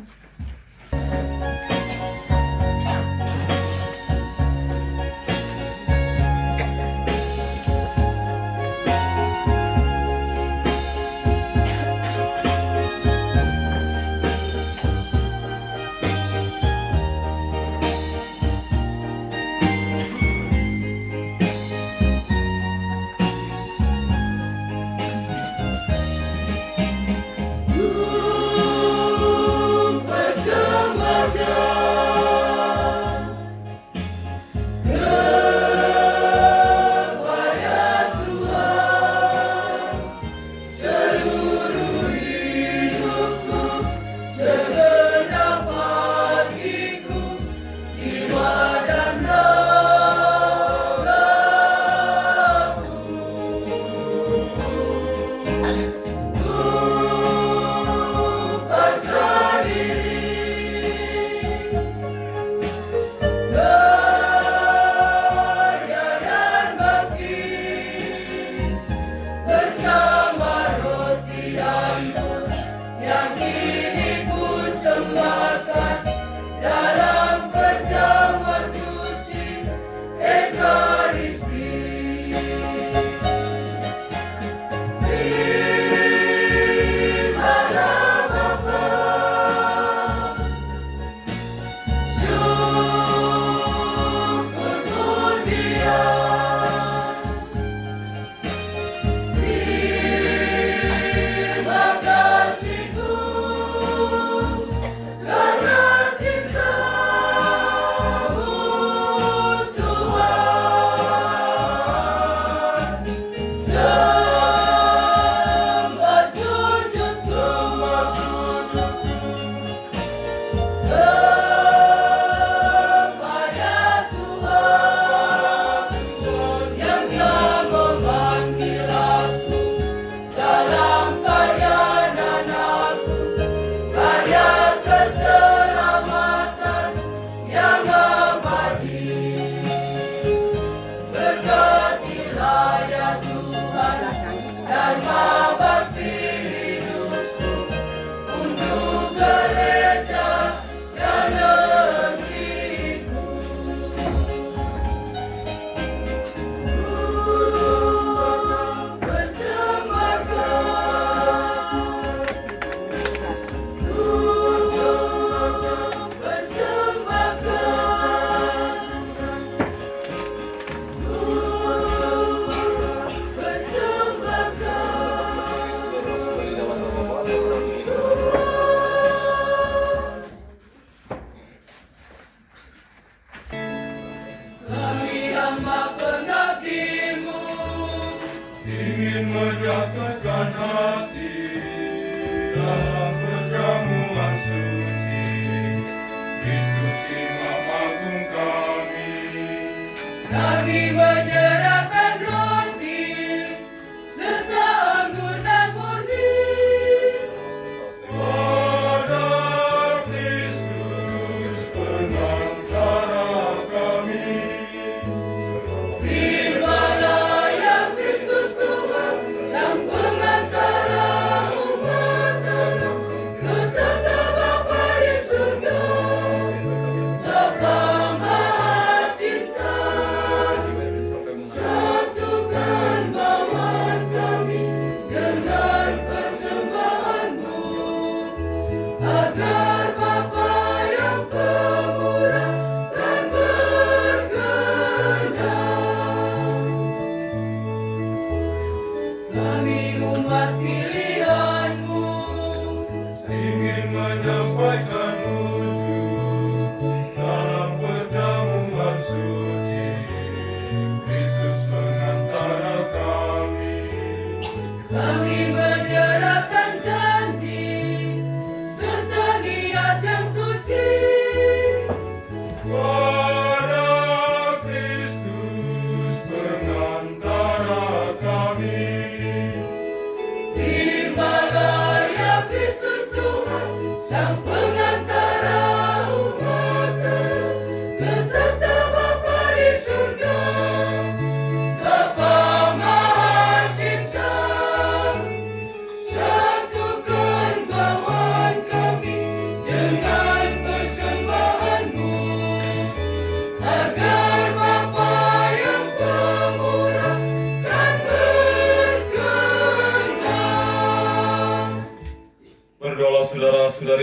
Pada Kristus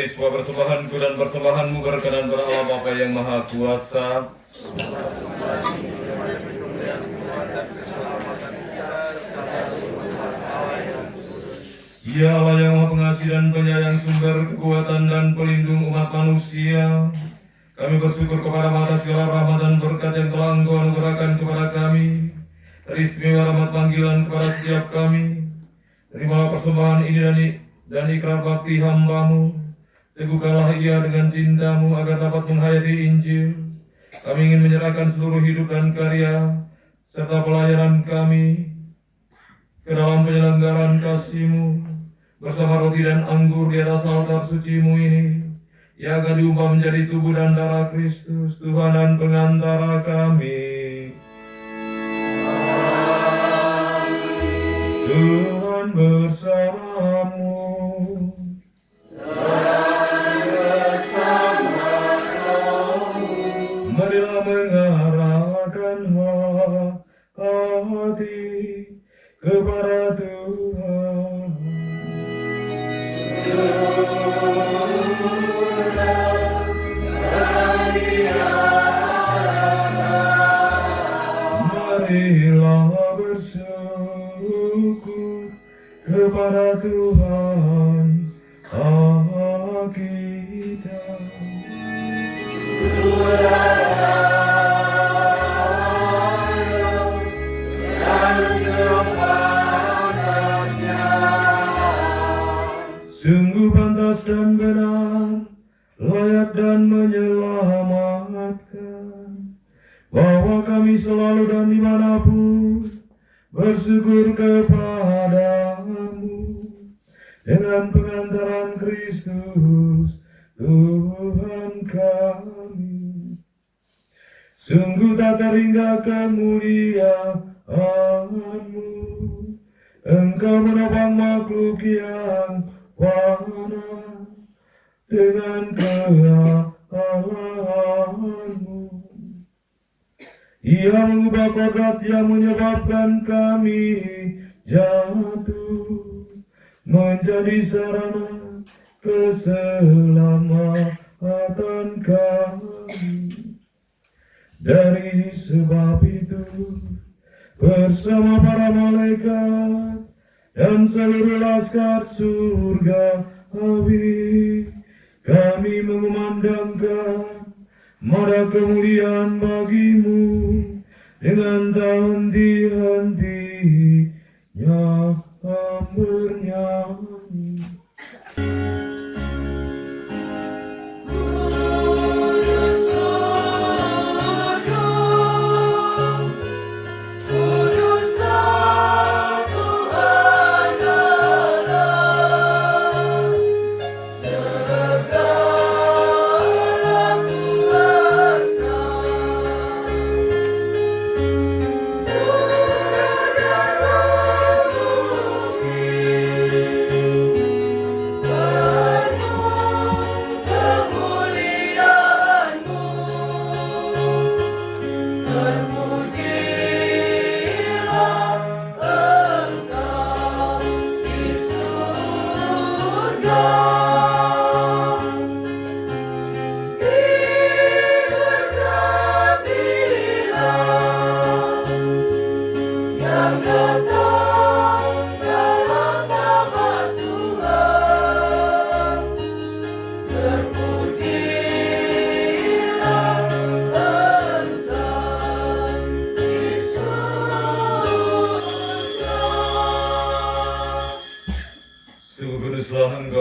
semua persembahanku dan persembahanmu berkenan pada Allah Bapa yang Maha Kuasa. Ya Allah yang Maha Pengasih dan Penyayang, sumber kekuatan dan pelindung umat manusia, kami bersyukur kepada atas segala rahmat dan berkat yang telah Engkau anugerahkan kepada kami. Teristimewa rahmat panggilan kepada setiap kami. Terimalah persembahan ini dan ikrar bakti hamba-Mu. Teguhkanlah ia dengan cinta-Mu agar dapat menghayati Injil. Kami ingin menyerahkan seluruh hidup dan karya serta pelayanan kami ke dalam penyelenggaraan kasih-Mu bersama roti dan anggur di atas altar suci-Mu ini, yang akan diubah menjadi tubuh dan darah Kristus, Tuhan dan pengantara kami. Tuhan bersamamu. Marilah mengarahkan hati kepada Tuhan. Marilah bersyukur kepada Tuhan Allah kita. Sungguh pantas dan benar, layak dan menyelamatkan, bahwa kami selalu dan dimanapun bersyukur kepadamu dengan pengantaran Kristus Tuhan kami. Sungguh tak terhingga kemuliaan-Mu, Engkau menopang makhluk yang fana dengan kealahan-Mu. Ia mengubah kodrat yang menyebabkan kami jatuh menjadi sarana keselamatan kami. Dari sebab itu, bersama para malaikat dan seluruh laskar surga kami mengumandangkan mara kemuliaan bagi-Mu dengan tak henti-hentinya bernyanyi.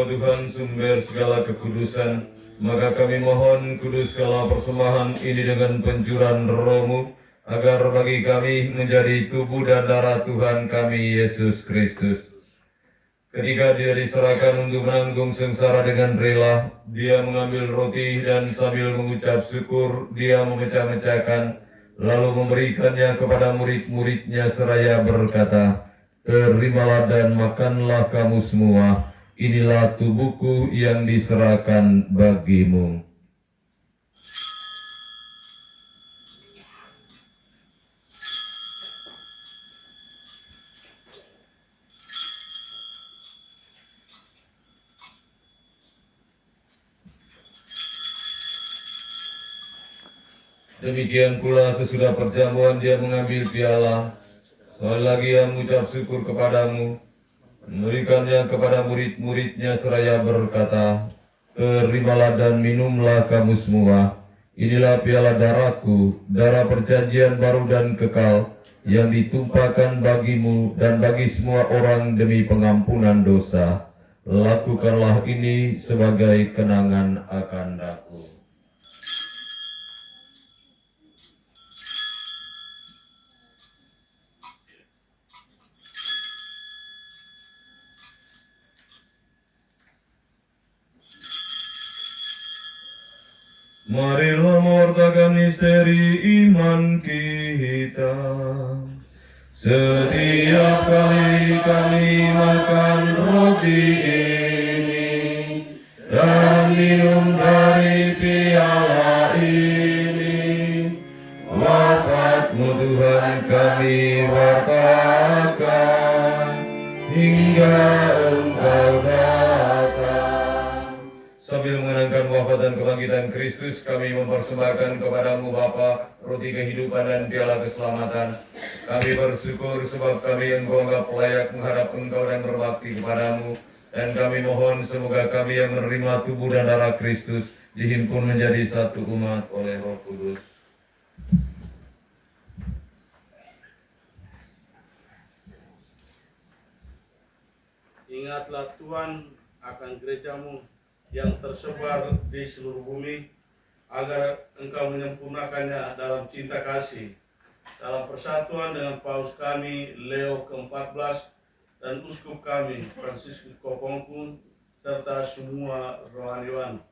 Tuhan sumber segala kekudusan, maka kami mohon kuduskanlah persembahan ini dengan pencurahan Roh-Mu, agar bagi kami menjadi tubuh dan darah Tuhan kami Yesus Kristus. Ketika Dia diserahkan untuk menanggung sengsara dengan rela, Dia mengambil roti dan sambil mengucap syukur, Dia memecah-mecahkan, lalu memberikannya kepada murid-murid-Nya seraya berkata, "Terimalah dan makanlah kamu semua. Inilah tubuhku yang diserahkan bagimu." Demikian pula sesudah perjamuan dia mengambil piala. Sekali lagi ia mengucap syukur kepadamu, memberikannya kepada murid-muridnya seraya berkata, "Terimalah dan minumlah kamu semua. Inilah piala darahku, darah perjanjian baru dan kekal, yang ditumpahkan bagimu dan bagi semua orang demi pengampunan dosa. Lakukanlah ini sebagai kenangan akan aku." Marilah mewartakan misteri iman kita. Setiap kali kami makan roti ini dan minum dari piala ini, wafat-Mu Tuhan kami wartakan hingga Engkau datang. Sambil mengenangkan wafat dan kebangkitan Kristus, kami mempersembahkan kepadamu Bapa roti kehidupan dan piala keselamatan. Kami bersyukur sebab kami Engkau anggap layak menghadap Engkau dan berbakti kepadamu. Dan kami mohon semoga kami yang menerima tubuh dan darah Kristus dihimpun menjadi satu umat oleh Roh Kudus.
Ingatlah Tuhan akan gerejamu yang tersebar di seluruh bumi, agar Engkau menyempurnakannya dalam cinta kasih, dalam persatuan dengan Paus kami Leo ke-14 dan Uskup kami Fransiskus Kopongkun serta semua rohaniwan.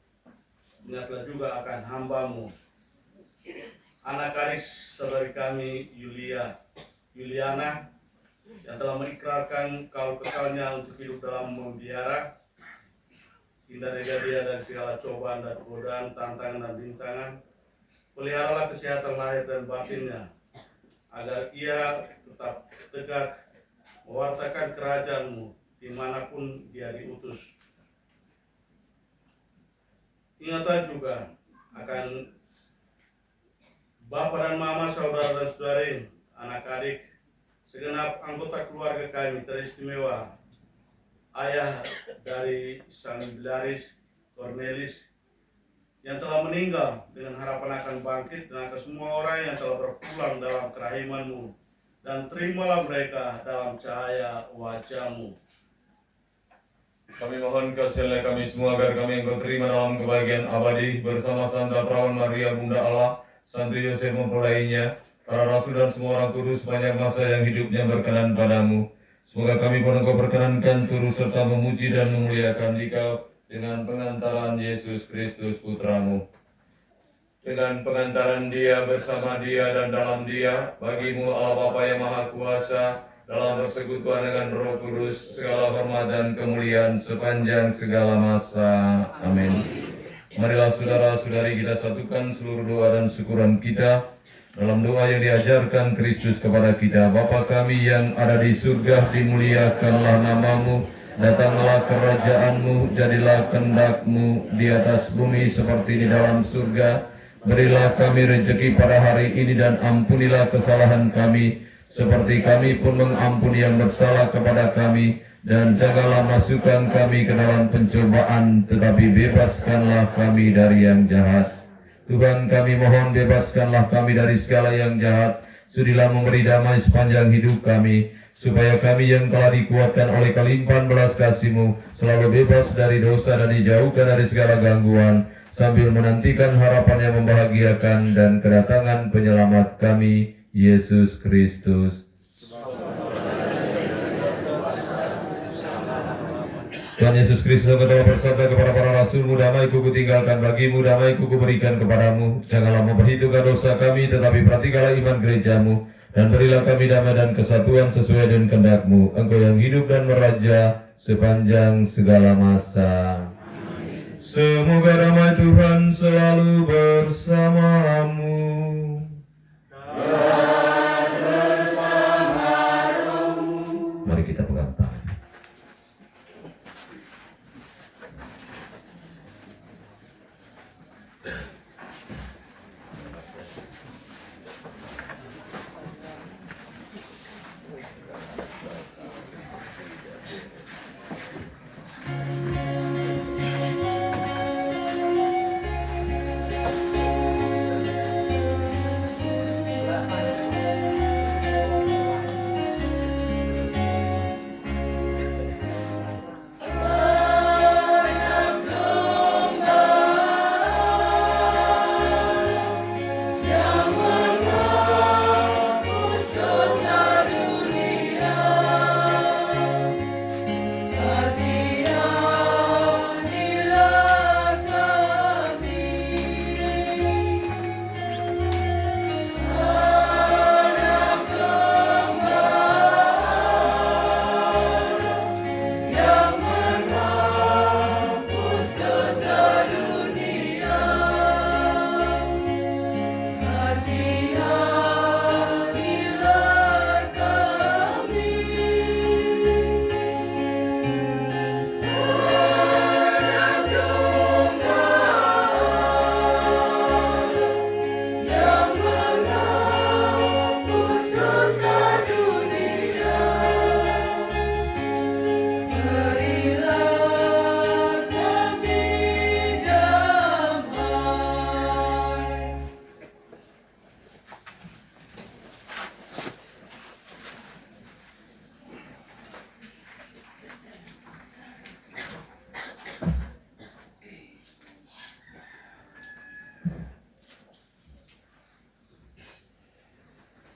Ingatlah juga akan hamba-Mu, anak gadis saudari kami Yuliana, yang telah mengikrarkan kaul kekalnya untuk hidup dalam memelihara. Hindarilah dia dari segala cobaan dan godaan, tantangan dan bintangan. Peliharalah kesehatan lahir dan batinnya, agar ia tetap tegak mewartakan kerajaan-Mu dimanapun dia diutus. Ingatlah juga akan Bapak dan Mama, saudara dan saudari, anak-adik, segenap anggota keluarga kami teristimewa, ayah dari Sang Bilaris Cornelis yang telah meninggal, dengan harapan akan bangkit, dan akan semua orang yang telah berpulang dalam kerahiman-Mu, dan terimalah mereka dalam cahaya wajah-Mu.
Kami mohon kasihanlah kami semua agar kami Engkau terima dalam kebahagiaan abadi bersama Santa Perawan Maria Bunda Allah, Santo Yosef mempelainya, para rasul dan semua orang kudus sepanjang masa yang hidupnya berkenan padamu. Semoga kami pun Engkau perkenankan turut serta memuji dan memuliakan Dikau dengan pengantaran Yesus Kristus Putra-Mu. Dengan pengantaran Dia, bersama Dia, dan dalam Dia, bagi-Mu Allah Bapa yang Maha Kuasa, dalam persekutuan dengan Roh Kudus, segala hormat dan kemuliaan sepanjang segala masa. Amin. Marilah saudara-saudari kita satukan seluruh doa dan syukuran kita dalam doa yang diajarkan Kristus kepada kita. Bapa kami yang ada di surga, dimuliakanlah nama-Mu, datanglah kerajaan-Mu, jadilah kehendak-Mu di atas bumi seperti di dalam surga. Berilah kami rezeki pada hari ini dan ampunilah kesalahan kami, seperti kami pun mengampuni yang bersalah kepada kami. Dan janganlah masukkan kami ke dalam pencobaan, tetapi bebaskanlah kami dari yang jahat. Tuhan, kami mohon bebaskanlah kami dari segala yang jahat. Sudilah memberi damai sepanjang hidup kami, supaya kami yang telah dikuatkan oleh kelimpahan belas kasih-Mu selalu bebas dari dosa dan dijauhkan dari segala gangguan, sambil menantikan harapan yang membahagiakan dan kedatangan penyelamat kami, Yesus Kristus. Tuhan Yesus Kristus, Engkau telah bersabda kepada para rasul-Mu, damai-Ku kutinggalkan bagimu, damai-Ku kuberikan kepadamu. Janganlah memperhitungkan dosa kami, tetapi perhatikanlah iman gereja-Mu, dan berilah kami damai dan kesatuan sesuai dengan kehendak-Mu. Engkau yang hidup dan meraja sepanjang segala masa. Amin. Semoga damai Tuhan selalu bersamamu. Dan bersama rohmu. Mari kita pegang tangan.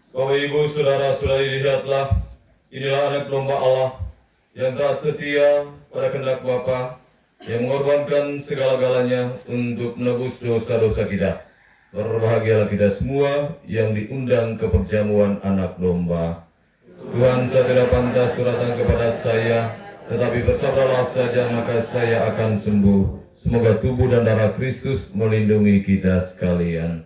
Bapak Ibu Saudara-saudari, lihatlah, inilah anak domba Allah yang taat setia pada kehendak Bapa, yang mengorbankan segala-galanya untuk menebus dosa-dosa kita. Berbahagialah kita semua yang diundang ke perjamuan anak domba. Tuhan, saya tidak pantas datang kepada saya, tetapi bersabarlah saja maka saya akan sembuh. Semoga tubuh dan darah Kristus melindungi kita sekalian.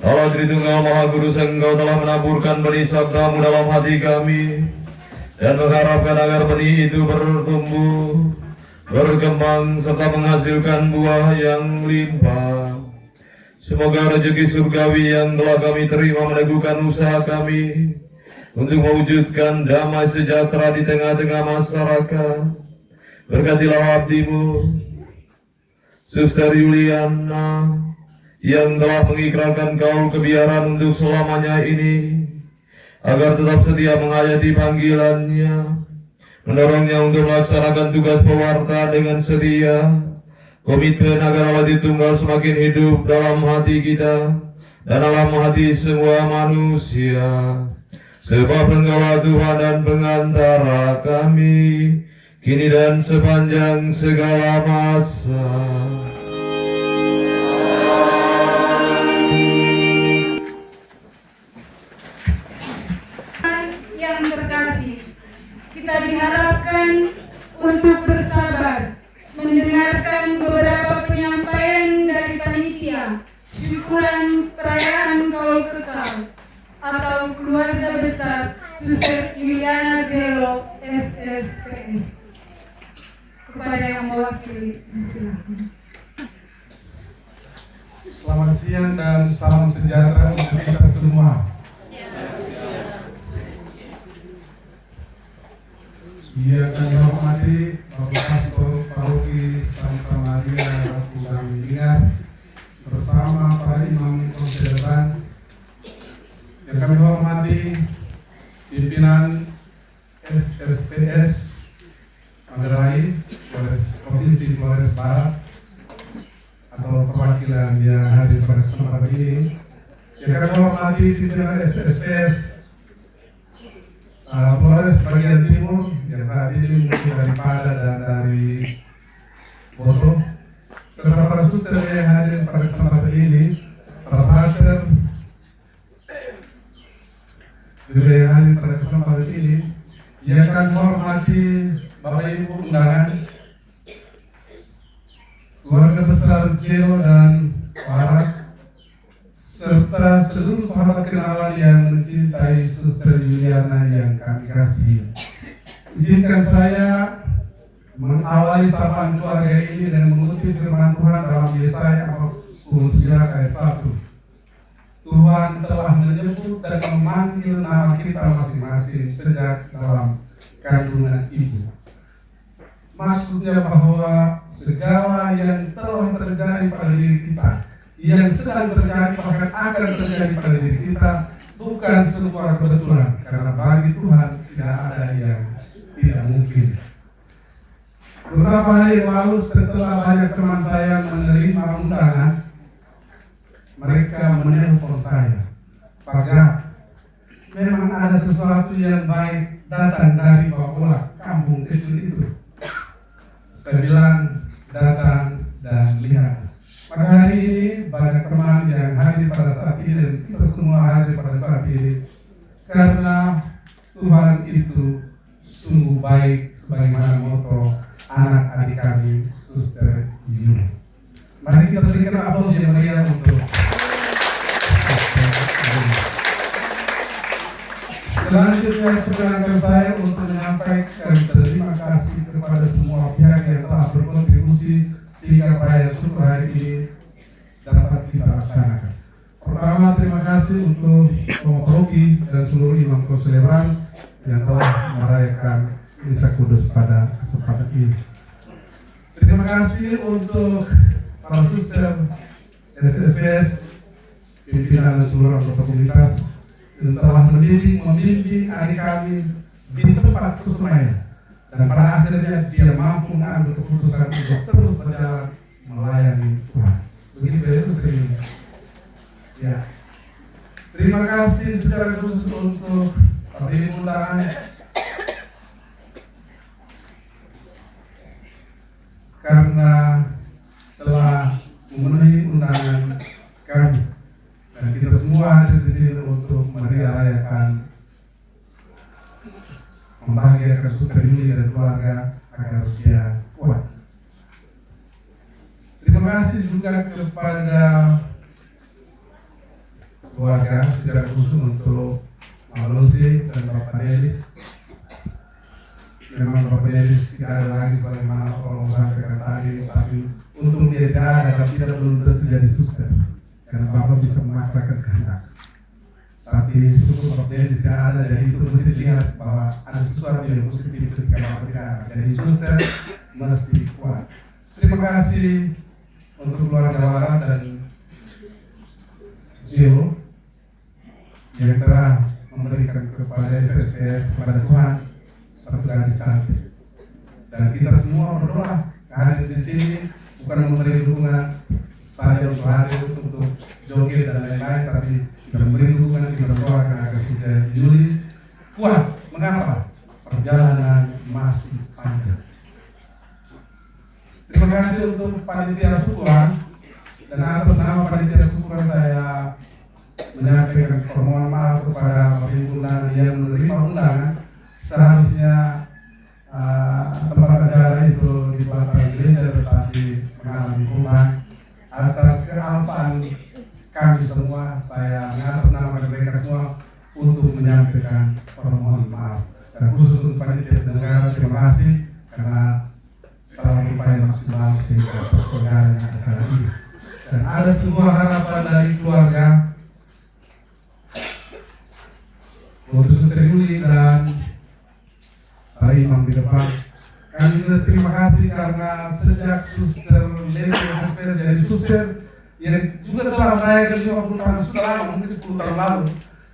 Allah Tritunggal Maha Kudus, Engkau telah menaburkan benih sabdamu dalam hati kami dan mengharapkan agar benih itu bertumbuh, berkembang, serta menghasilkan buah yang limpah. Semoga rezeki surgawi yang telah kami terima meneguhkan usaha kami untuk mewujudkan damai sejahtera di tengah-tengah masyarakat. Berkatilah abdimu, Suster Yuliana, yang telah mengikrarkan kaul kebiaran untuk selamanya ini, agar tetap setia menghayati panggilannya, mendorongnya untuk melaksanakan tugas pewarta dengan setia, komitmen agar Allah Tritunggal semakin hidup dalam hati kita dan dalam hati semua manusia. Sebab Engkaulah Tuhan dan pengantara kami, kini dan sepanjang segala masa.
Yang terkasih, kita diharapkan untuk bersabar mendengarkan beberapa penyampaian dari panitia syukuran perayaan kaul kekal atau keluarga besar Suster Yuliana Jello SSPS. Kepada yang mewakili, silakan.
Selamat siang dan salam sejahtera untuk kita semua. Yang kami hormati Bapak Pastor Paroki Santa Maria Ratu Gambingar bersama para imam konsedan. Yang kami hormati pimpinan SSPS Magerai, Provinsi Flores Barat, atau perwakilan yang hadir pada kesempatan ini. Yang kami hormati pimpinan SSPS Flores bagian timur yang saat ini mungkin dari Pada dan dari Boto, serta para suster yang hadir pada kesempatan ini, para pater juga yang hadir pada kesempatan ini. Yang kami hormati Bapak Ibu undangan, keluarga besar Jello dan para serta seluruh sahabat kenalan yang mencintai Suster Yuliana yang kami kasih. Izinkan saya mengawali sapaan keluarga ini dengan mengutip firman Tuhan dalam Yesaya 49 ayat 1. Tuhan telah menyebut dan memanggil nama kita masing-masing sejak dalam kandungan ibu. Maksudnya bahwa segala yang telah terjadi pada diri kita, yang sedang terjadi bahkan akan terjadi pada diri kita, bukan sebuah kebetulan, karena bagi Tuhan tidak ada yang tidak mungkin. Beberapa hari yang lalu setelah banyak teman saya menerima undangan, mereka menelpon saya, Pak Gap, memang ada sesuatu yang baik datang dari bawah kampung kecil itu. Saya bilang datang dan lihat. Pada hari ini banyak teman yang hadir pada saat ini dan kita semua hadir pada saat ini karena Tuhan itu sungguh baik, sebagaimana moto anak-adik kami Suster Yuliana. Mari kita berikan aplaus yang meriah untuk selanjutnya. Perkenankan saya untuk menyampaikan terima kasih kepada semua pihak yang telah berkontribusi sehingga perayaan syukur hari ini dapat kita laksanakan. Pertama, terima kasih untuk Rogi dan seluruh imam konselebran yang telah merayakan Misa Kudus pada kesempatan ini. Terima kasih untuk para suster SSPS, pimpinan dan seluruh anggota komunitas yang telah membimbing adik kami di tempat kesemaian. Dan pada akhirnya dia mampu mengambil keputusan untuk terus berjalan melayani Tuhan. Begitu ya, Suster. Ya. Terima kasih secara khusus untuk Bapak undangan karena telah memenuhi undangan kami dan kita semua hadir di sini untuk merayakan membahagiakan Suster Yuliana dan keluarga agar dia kuat. Terima kasih juga kepada keluarga, secara khusus untuk Pak Lucy dan Bapak Delis. Memang Bapak Delis tidak ada lagi sebagaimana orang sampaikan tadi, tapi untuk dia tidak ada, tapi tidak belum tentu jadi suster, karena Bapak bisa memaksakan kehendak. Tapi syukur Bapak Delis tidak ada, jadi itu mesti lihat bahwa ada sesuatu yang positif ketika Bapak tidak ada. Jadi suster mesti kuat. Terima kasih untuk keluarga Wara dan Zio yang telah memberikan kepada SSPS, kepada Tuhan satu kali sekali. Dan kita semua berdoa hadir di sini bukan memberi dukungan saja untuk hadir untuk joget dan lain-lain, tapi kita memberi dukungan, kita berdoakan agar kita Juli kuat. Mengapa? Perjalanan masih panjang. Terima kasih untuk panitia syukuran, dan atas nama panitia syukuran saya menyampaikan permohonan maaf kepada pimpinan yang menerima undangan. Seharusnya tempat acara itu dibuat oleh gereja, tetapi mengalami perubahan. Atas kealpaan kami semua, saya atas nama mereka semua untuk menyampaikan permohonan maaf. Dan khusus untuk panitia penyelenggara, terima kasih karena telah berupaya maksimal sehingga perselenggaraannya acara ini. Dan ada sebuah harapan dari keluarga untuk Suster Yuli dan Pak Imam di depan. Kami berterima kasih karena sejak Suster Leni sampai jadi suster yang juga telah merayakan 50 tahun sudah lama, mungkin 10 tahun lalu,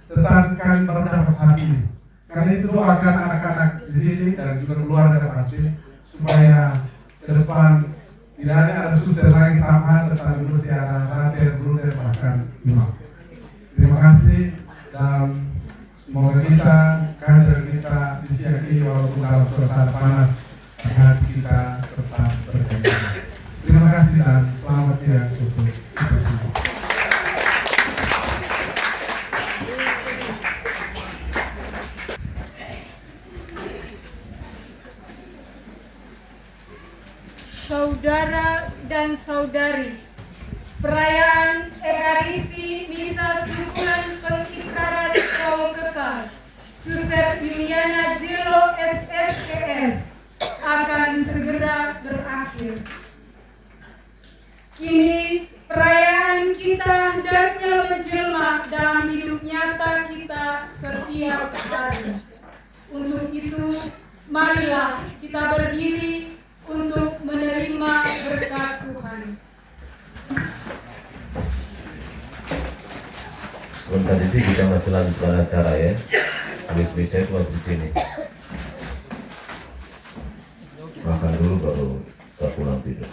tetapi kami baru dapat saat ini. Karena itu doakan anak-anak di sini dan juga keluarga pasti supaya ke depan tidak ada suster lagi tambahan, tetapi mesti ada rater, bruder, bahkan imam. Terima kasih dan semoga kita, kader kita di siang ini walaupun dalam suasana panas, hati kita tetap berjaga. Terima kasih dan selamat siang untuk kita semua.
Saudara dan saudari, perayaan Ekaristi Misa Syukuran Pengikraran Kaum Kekal Suster Juliana Zilo SSPS akan segera berakhir. Kini perayaan kita hendaknya menjelma dalam hidup nyata kita setiap hari. Untuk itu, marilah kita berdiri untuk menerima berkat Tuhan.
Sebentar ini kita masih lanjutkan acara ya. Habis misa itu masih di sini. Makan dulu baru saya pulang tidur.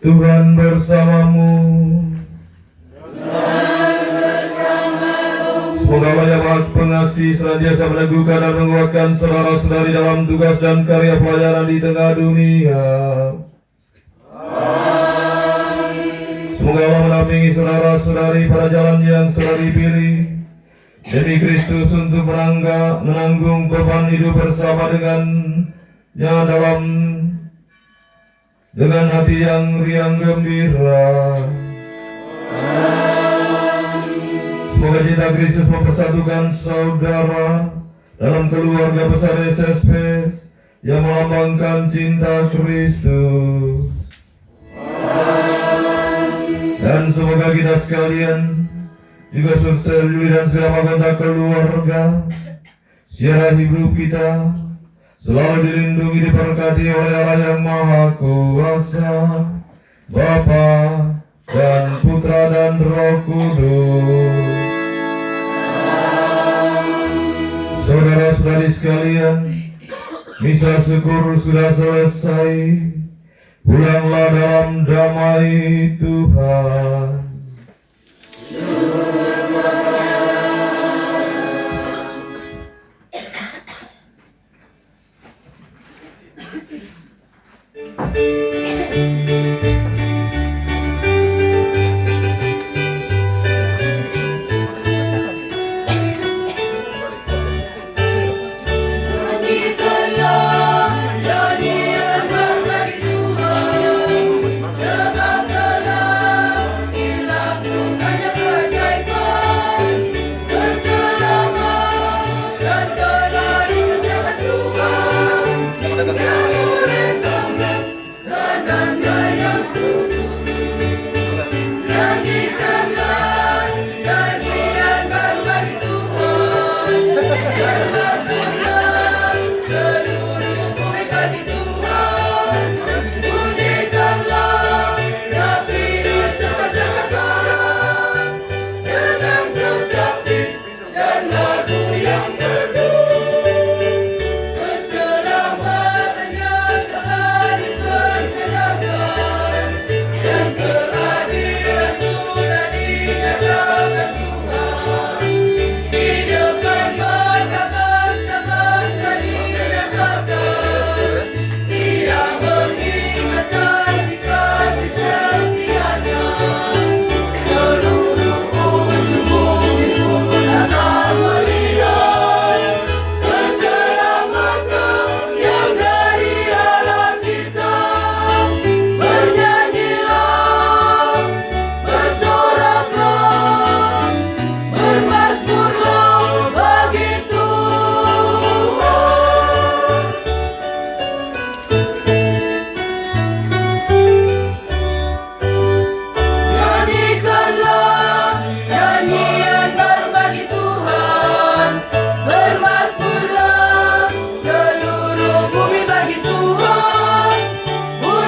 Tuhan bersamamu. Semoga Allah yang Maha Pengasih senantiasa meneguhkan dan menguatkan saudara-saudari dalam tugas dan karya pelayanan di tengah dunia. Semoga Allah menampingi saudara-saudari pada jalan yang sudah dipilih demi Kristus untuk menanggung beban hidup bersama dengannya dengan hati yang riang gembira. Semoga cinta Kristus mempersatukan saudara dalam keluarga besar SSPS yang melambangkan cinta Kristus. Dan semoga kita sekalian, juga Suster Yuli dan segala anggota keluarga, secara hidup kita selalu dilindungi, diberkati oleh Allah yang Maha Kuasa, Bapa dan Putra dan Roh Kudus. Saudara-saudari sekalian, misa syukur sudah selesai. Pulanglah dalam damai Tuhan.
Dunia berbagi Tuhan.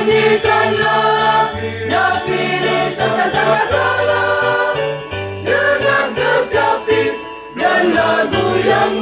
Nyanyikanlah nafiri serta sangkakala dengan kecapi dan lagu yang